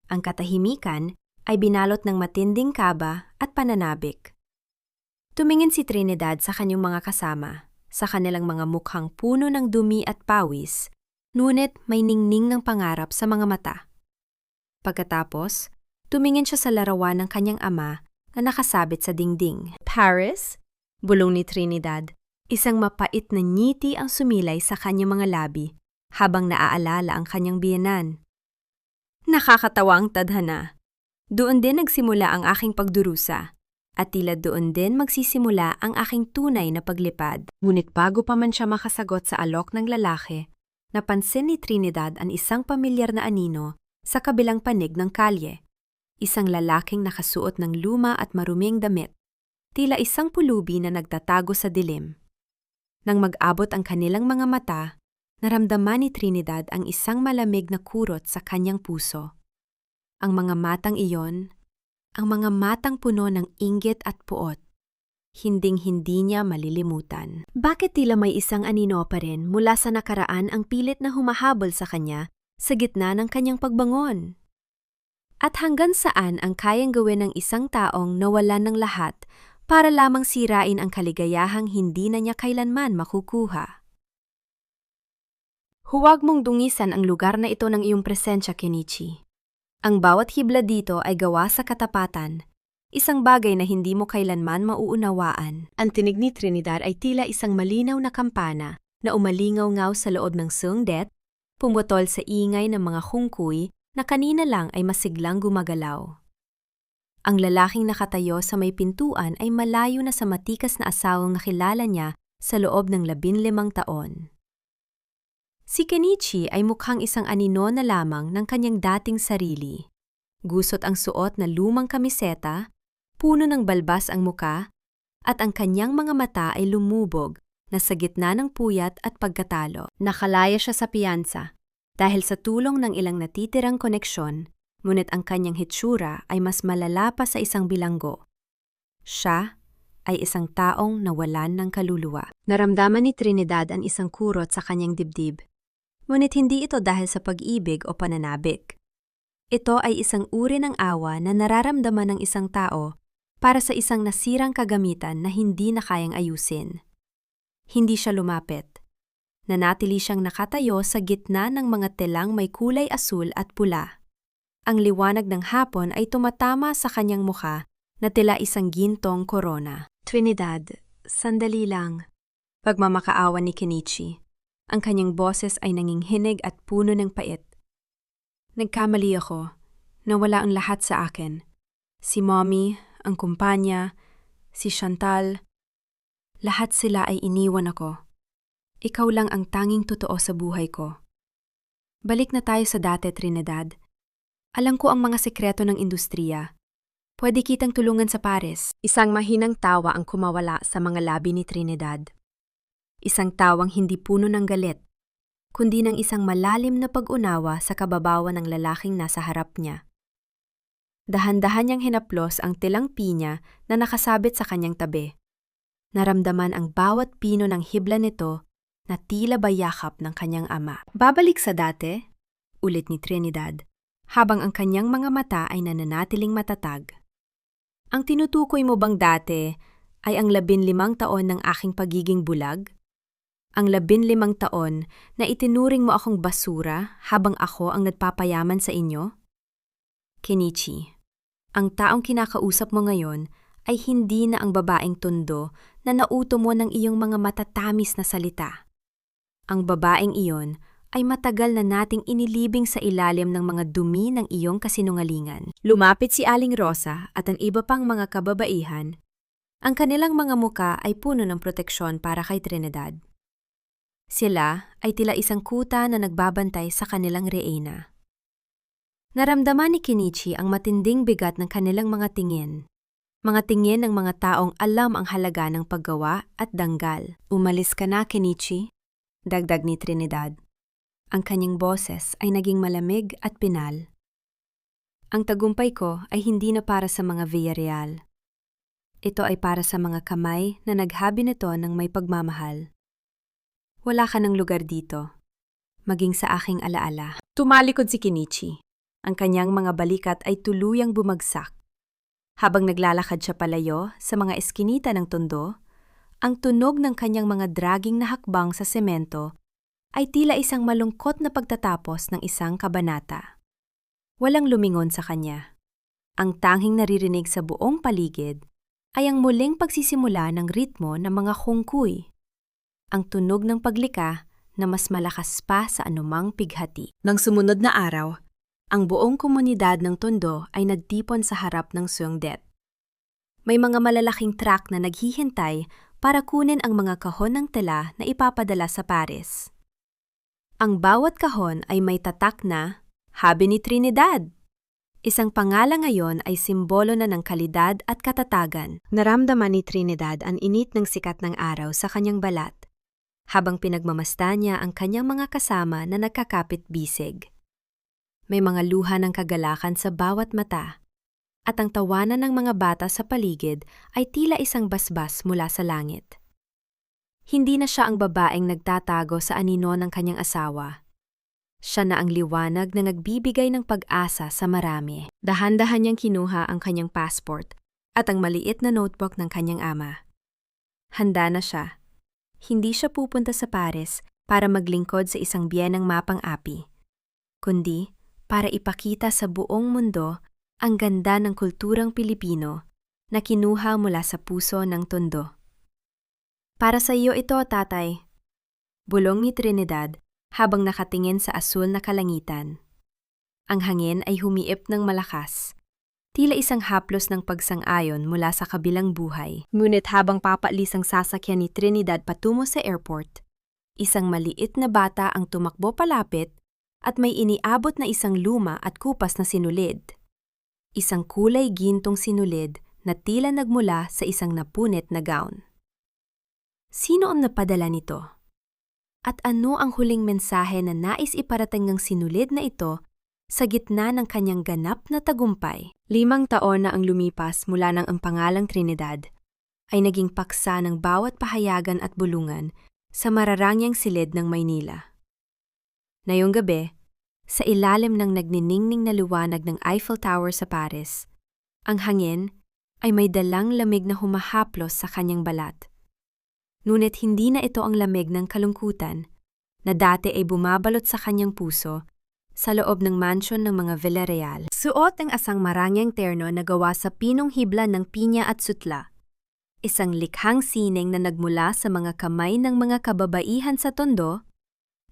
Ang katahimikan ay binalot ng matinding kaba at pananabik. Tumingin si Trinidad sa kanyang mga kasama, sa kanilang mga mukhang puno ng dumi at pawis, ngunit may ningning ng pangarap sa mga mata. Pagkatapos, tumingin siya sa larawan ng kanyang ama na nakasabit sa dingding. Paris? Bulong ni Trinidad. Isang mapait na ngiti ang sumilay sa kanyang mga labi habang naaalala ang kanyang biyenan. Nakakatawa ang tadhana. Doon din nagsimula ang aking pagdurusa at tila doon din magsisimula ang aking tunay na paglipad. Ngunit bago pa man siya makasagot sa alok ng lalaki, napansin ni Trinidad ang isang pamilyar na anino sa kabilang panig ng kalye. Isang lalaking nakasuot ng luma at maruming damit, tila isang pulubi na nagtatago sa dilim. Nang mag-abot ang kanilang mga mata, naramdaman ni Trinidad ang isang malamig na kurot sa kanyang puso. Ang mga matang iyon, ang mga matang puno ng inggit at puot, hinding-hindi niya malilimutan. Bakit tila may isang anino pa rin mula sa nakaraan ang pilit na humahabol sa kanya sa gitna ng kanyang pagbangon? At hanggang saan ang kayang gawin ng isang taong nawalan ng lahat para lamang sirain ang kaligayahang hindi na niya kailanman makukuha? Huwag mong dungisan ang lugar na ito ng iyong presensya, Kenichi. Ang bawat hibla dito ay gawa sa katapatan, isang bagay na hindi mo kailanman mauunawaan. Ang tinig ni Trinidad ay tila isang malinaw na kampana na umalingaw-ngaw sa loob ng sungdet, pumutol sa ingay ng mga hungkoy na kanina lang ay masiglang gumagalaw. Ang lalaking nakatayo sa may pintuan ay malayo na sa matikas na asawang nakilala niya sa loob ng 15 taon. Si Kenichi ay mukhang isang anino na lamang ng kanyang dating sarili. Gusot ang suot na lumang kamiseta, puno ng balbas ang muka, at ang kanyang mga mata ay lumubog na sa gitna ng puyat at pagkatalo. Nakalaya siya sa piyansa dahil sa tulong ng ilang natitirang koneksyon, ngunit ang kanyang hitsura ay mas malala pa sa isang bilanggo. Siya ay isang taong nawalan ng kaluluwa. Naramdaman ni Trinidad ang isang kurot sa kanyang dibdib. Ngunit hindi ito dahil sa pag-ibig o pananabik. Ito ay isang uri ng awa na nararamdaman ng isang tao para sa isang nasirang kagamitan na hindi na kayang ayusin. Hindi siya lumapit. Nanatili siyang nakatayo sa gitna ng mga telang may kulay asul at pula. Ang liwanag ng hapon ay tumatama sa kanyang mukha na tila isang gintong korona. Trinidad, sandali lang. Pagmamakaawa ni Kenichi. Ang kanyang boses ay nanginghinig at puno ng pait. Nagkamali ako. Nawala ang lahat sa akin. Si Mommy, ang kumpanya, si Chantal. Lahat sila ay iniwan ako. Ikaw lang ang tanging totoo sa buhay ko. Balik na tayo sa dati, Trinidad. Alam ko ang mga sekreto ng industriya. Pwede kitang tulungan sa pares. Isang mahinang tawa ang kumawala sa mga labi ni Trinidad. Isang tawang hindi puno ng galit, kundi ng isang malalim na pag-unawa sa kababawan ng lalaking nasa harap niya. Dahan-dahan niyang hinaplos ang tilang pinya na nakasabit sa kanyang tabi. Naramdaman ang bawat pino ng hibla nito na tila bayakap ng kanyang ama. Babalik sa dati, ulit ni Trinidad, habang ang kanyang mga mata ay nananatiling matatag. Ang tinutukoy mo bang dati ay ang 15 taon ng aking pagiging bulag? Ang 15 taon na itinuring mo akong basura habang ako ang nagpapayaman sa inyo? Kenichi, ang taong kinakausap mo ngayon ay hindi na ang babaeng tondo na nauto mo ng iyong mga matatamis na salita. Ang babaeng iyon ay matagal na nating inilibing sa ilalim ng mga dumi ng iyong kasinungalingan. Lumapit si Aling Rosa at ang iba pang mga kababaihan. Ang kanilang mga muka ay puno ng proteksyon para kay Trinidad. Sila ay tila isang kuta na nagbabantay sa kanilang reyna. Naramdaman ni Kenichi ang matinding bigat ng kanilang mga tingin. Mga tingin ng mga taong alam ang halaga ng paggawa at danggal. Umalis ka na, Kenichi, dagdag ni Trinidad. Ang kanyang boses ay naging malamig at pinal. Ang tagumpay ko ay hindi na para sa mga Villarreal. Ito ay para sa mga kamay na naghabi nito ng may pagmamahal. Wala ka ng lugar dito, maging sa aking alaala. Tumalikod si Kenichi. Ang kanyang mga balikat ay tuluyang bumagsak. Habang naglalakad siya palayo sa mga eskinita ng tondo, ang tunog ng kanyang mga dragging na hakbang sa semento ay tila isang malungkot na pagtatapos ng isang kabanata. Walang lumingon sa kanya. Ang tanging naririnig sa buong paligid ay ang muling pagsisimula ng ritmo ng mga hungkoy. Ang tunog ng paglika na mas malakas pa sa anumang pighati. Nang sumunod na araw, ang buong komunidad ng tondo ay nagtipon sa harap ng sungdet. May mga malalaking truck na naghihintay para kunin ang mga kahon ng tela na ipapadala sa Paris. Ang bawat kahon ay may tatak na, "Habi ni Trinidad." Isang pangalan ngayon ay simbolo na ng kalidad at katatagan. Naramdaman ni Trinidad ang init ng sikat ng araw sa kanyang balat, habang pinagmamasta niya ang kanyang mga kasama na nagkakapit-bisig. May mga luha ng kagalakan sa bawat mata, at ang tawanan ng mga bata sa paligid ay tila isang basbas mula sa langit. Hindi na siya ang babaeng nagtatago sa anino ng kanyang asawa. Siya na ang liwanag na nagbibigay ng pag-asa sa marami. Dahan-dahan niyang kinuha ang kanyang passport at ang maliit na notebook ng kanyang ama. Handa na siya. Hindi siya pupunta sa Paris para maglingkod sa isang biyenang mapang api, kundi para ipakita sa buong mundo ang ganda ng kulturang Pilipino na kinuha mula sa puso ng tondo. Para sa iyo ito, tatay. Bulong ni Trinidad habang nakatingin sa asul na kalangitan. Ang hangin ay humiip ng malakas. Tila isang haplos ng pagsang-ayon mula sa kabilang buhay. Ngunit habang papaalis ang sasakyan ni Trinidad patungo sa airport, isang maliit na bata ang tumakbo palapit at may iniabot na isang luma at kupas na sinulid. Isang kulay gintong sinulid na tila nagmula sa isang napunit na gown. Sino ang napadala nito? At ano ang huling mensahe na nais iparating ng sinulid na ito sa gitna ng kanyang ganap na tagumpay? 5 taon na ang lumipas mula nang ang pangalang Trinidad ay naging paksa ng bawat pahayagan at bulungan sa mararangyang silid ng Maynila. Ngayong gabi, sa ilalim ng nagniningning na liwanag ng Eiffel Tower sa Paris, ang hangin ay may dalang lamig na humahaplos sa kanyang balat. Ngunit hindi na ito ang lamig ng kalungkutan na dati ay bumabalot sa kanyang puso sa loob ng mansyon ng mga Villarreal. Suot ang asang marangyang terno na gawa sa pinong hibla ng pinya at sutla. Isang likhang sining na nagmula sa mga kamay ng mga kababaihan sa tondo.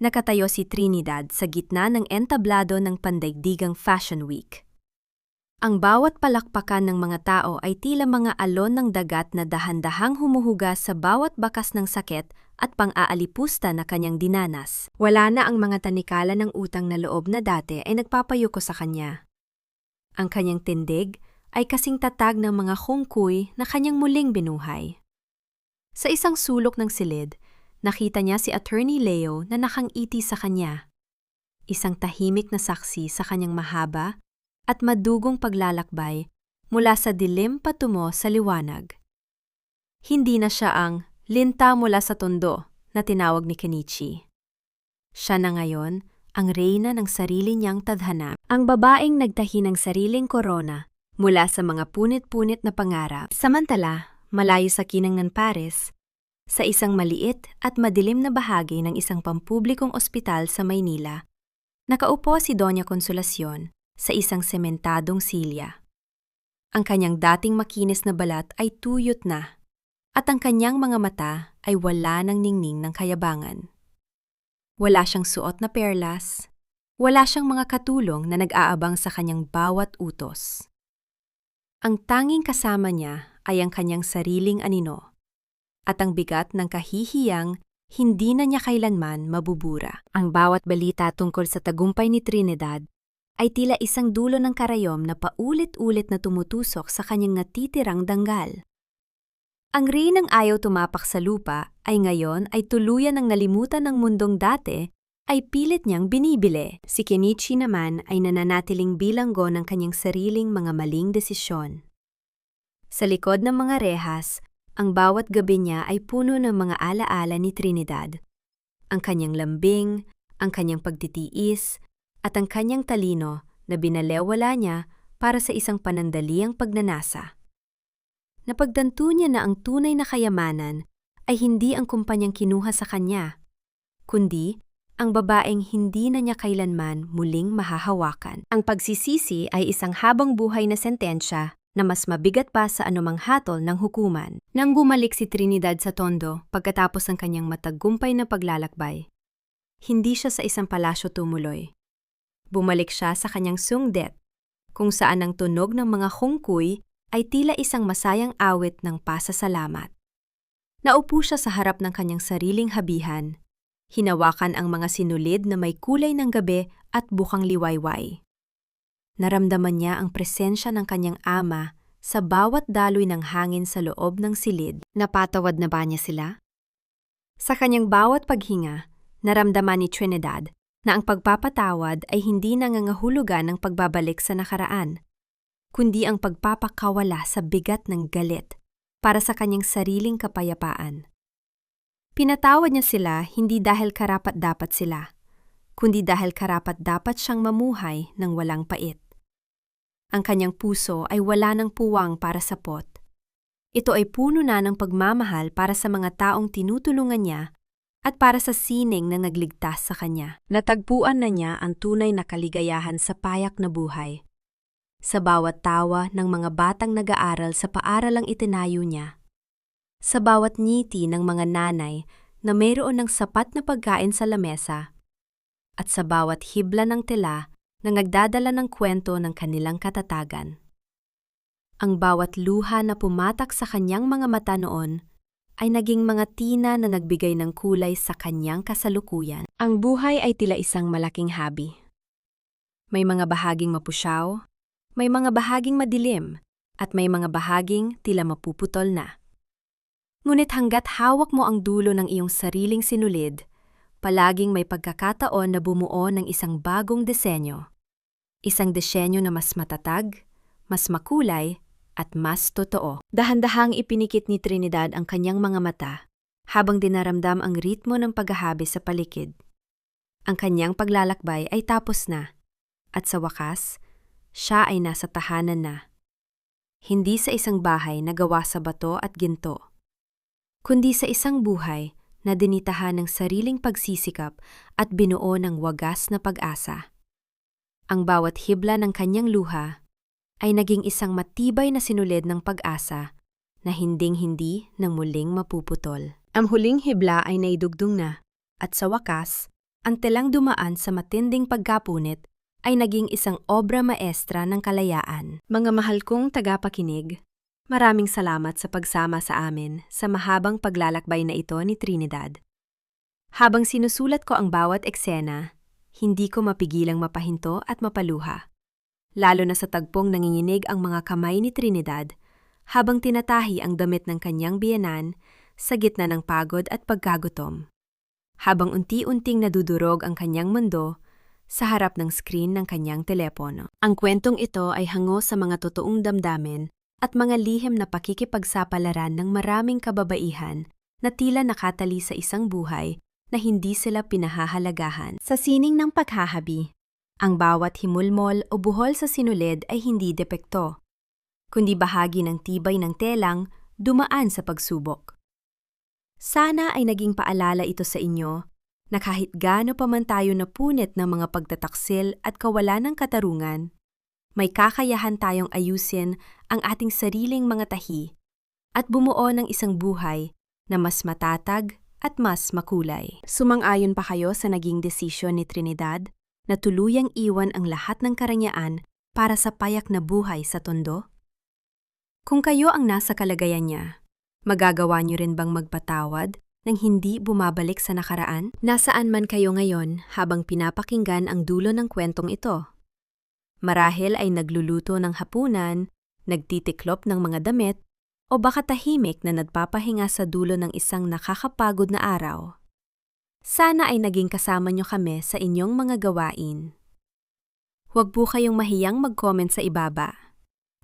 Nakatayo si Trinidad sa gitna ng entablado ng pandaigdigang Fashion Week. Ang bawat palakpakan ng mga tao ay tila mga alon ng dagat na dahan-dahang humuhugas sa bawat bakas ng sakit at pang-aalipusta na kanyang dinanas. Wala na ang mga tanikala ng utang na loob na dati ay nagpapayuko sa kanya. Ang kanyang tindig ay kasing tatag ng mga hungkoy na kanyang muling binuhay. Sa isang sulok ng silid, nakita niya si Attorney Leo na nakangiti sa kanya. Isang tahimik na saksi sa kanyang mahaba at madugong paglalakbay mula sa dilim patungo sa liwanag. Hindi na siya ang linta mula sa tondo na tinawag ni Kenichi. Siya na ngayon ang reyna ng sarili niyang tadhana. Ang babaeng nagtahi ng sariling korona mula sa mga punit-punit na pangarap. Samantala, malayo sa kinang ng Paris, sa isang maliit at madilim na bahagi ng isang pampublikong ospital sa Maynila, nakaupo si Doña Consolacion sa isang sementadong silya. Ang kanyang dating makinis na balat ay tuyot na, at ang kanyang mga mata ay wala ng ningning ng kayabangan. Wala siyang suot na perlas, wala siyang mga katulong na nag-aabang sa kanyang bawat utos. Ang tanging kasama niya ay ang kanyang sariling anino, at ang bigat ng kahihiyang hindi na niya kailanman mabubura. Ang bawat balita tungkol sa tagumpay ni Trinidad ay tila isang dulo ng karayom na paulit-ulit na tumutusok sa kanyang natitirang danggal. Ang reynang ayaw tumapak sa lupa ay ngayon ay tuluyan ng nalimutan ng mundong dati ay pilit niyang binibili. Si Kenichi naman ay nananatiling bilanggo ng kanyang sariling mga maling desisyon. Sa likod ng mga rehas, ang bawat gabi niya ay puno ng mga alaala ni Trinidad. Ang kanyang lambing, ang kanyang pagtitiis, at ang kanyang talino na binalewala niya para sa isang panandaliang pagnanasa. Napagtanto niya na ang tunay na kayamanan ay hindi ang kumpanyang kinuha sa kanya, kundi ang babaeng hindi na niya kailanman muling mahahawakan. Ang pagsisisi ay isang habang buhay na sentensya na mas mabigat pa sa anumang hatol ng hukuman. Nang bumalik si Trinidad sa tondo pagkatapos ng kanyang matagumpay na paglalakbay, hindi siya sa isang palasyo tumuloy. Bumalik siya sa kanyang sungdet, kung saan ang tunog ng mga hungkoy ay tila isang masayang awit ng pasasalamat. Naupo siya sa harap ng kanyang sariling habihan, hinawakan ang mga sinulid na may kulay ng gabi at bukang liwayway. Naramdaman niya ang presensya ng kanyang ama sa bawat daloy ng hangin sa loob ng silid. Napatawad na ba niya sila? Sa kanyang bawat paghinga, naramdaman ni Trinidad na ang pagpapatawad ay hindi nangangahulugan ng pagbabalik sa nakaraan, kundi ang pagpapakawala sa bigat ng galit para sa kanyang sariling kapayapaan. Pinatawad niya sila hindi dahil karapat-dapat sila, kundi dahil karapat-dapat siyang mamuhay ng walang pait. Ang kanyang puso ay wala ng puwang para sa pot. Ito ay puno na ng pagmamahal para sa mga taong tinutulungan niya at para sa sining na nagligtas sa kanya. Natagpuan na niya ang tunay na kaligayahan sa payak na buhay. sa bawat tawa ng mga batang nag-aaral sa paaralang itinayo niya, sa bawat ngiti ng mga nanay na mayroon ng sapat na pagkain sa lamesa, at sa bawat hibla ng tela na nagdadala ng kwento ng kanilang katatagan. Ang bawat luha na pumatak sa kanyang mga mata noon ay naging mga tina na nagbigay ng kulay sa kanyang kasalukuyan. Ang buhay ay tila isang malaking habi. May mga bahaging mapusyaw, may mga bahaging madilim, at may mga bahaging tila mapuputol na. Ngunit hanggat hawak mo ang dulo ng iyong sariling sinulid, palaging may pagkakataon na bumuo ng isang bagong disenyo. Isang disenyo na mas matatag, mas makulay, at mas totoo. Dahan-dahang ipinikit ni Trinidad ang kanyang mga mata habang dinaramdam ang ritmo ng paghahabi sa paligid. Ang kanyang paglalakbay ay tapos na, at sa wakas, siya ay nasa tahanan na. Hindi sa isang bahay na gawa sa bato at ginto, kundi sa isang buhay na dinitahan ng sariling pagsisikap at binuo ng wagas na pag-asa. Ang bawat hibla ng kanyang luha ay naging isang matibay na sinulid ng pag-asa na hinding-hindi nang muling mapuputol. Ang huling hibla ay naidugtong na, at sa wakas, ang telang dumaan sa matinding pagkapunit ay naging isang obra maestra ng kalayaan. Mga mahal kong tagapakinig, maraming salamat sa pagsama sa amin sa mahabang paglalakbay na ito ni Trinidad. Habang sinusulat ko ang bawat eksena, hindi ko mapigilang mapahinto at mapaluha. Lalo na sa tagpong nanginginig ang mga kamay ni Trinidad habang tinatahi ang damit ng kanyang biyenan sa gitna ng pagod at pagkagutom. Habang unti-unting nadudurog ang kanyang mundo sa harap ng screen ng kanyang telepono. Ang kwentong ito ay hango sa mga totoong damdamin at mga lihim na pakikipagsapalaran ng maraming kababaihan na tila nakatali sa isang buhay na hindi sila pinahahalagahan. Sa sining ng paghahabi, ang bawat himulmol o buhol sa sinulid ay hindi depekto, kundi bahagi ng tibay ng telang dumaan sa pagsubok. Sana ay naging paalala ito sa inyo na kahit gaano pa man tayo napunit ng mga pagtataksil at kawalan ng katarungan, may kakayahan tayong ayusin ang ating sariling mga tahi at bumuo ng isang buhay na mas matatag at mas makulay. Sumang-ayon pa kayo sa naging desisyon ni Trinidad na tuluyang iwan ang lahat ng karangyaan para sa payak na buhay sa Tondo? Kung kayo ang nasa kalagayan niya, magagawa niyo rin bang magpatawad nang hindi bumabalik sa nakaraan? Nasaan man kayo ngayon habang pinapakinggan ang dulo ng kwentong ito? Marahil ay nagluluto ng hapunan, nagtitiklop ng mga damit, o baka tahimik na nagpapahinga sa dulo ng isang nakakapagod na araw. Sana ay naging kasama niyo kami sa inyong mga gawain. Huwag po kayong mahiyang mag-comment sa ibaba.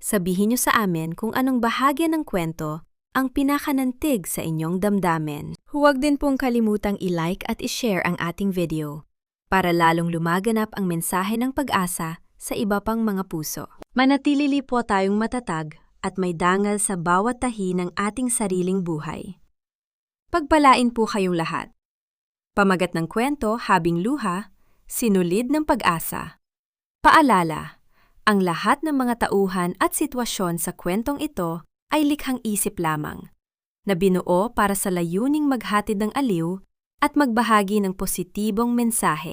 Sabihin niyo sa amin kung anong bahagi ng kwento ang pinakanantig sa inyong damdamin. Huwag din pong kalimutang i-like at i-share ang ating video para lalong lumaganap ang mensahe ng pag-asa sa iba pang mga puso. Manatili po tayong matatag at may dangal sa bawat tahi ng ating sariling buhay. Pagpalain po kayong lahat. Pamagat ng kwento, habing luha, sinulid ng pag-asa. Paalala, ang lahat ng mga tauhan at sitwasyon sa kwentong ito ay likhang isip lamang, na binuo para sa layuning maghatid ng aliw at magbahagi ng positibong mensahe.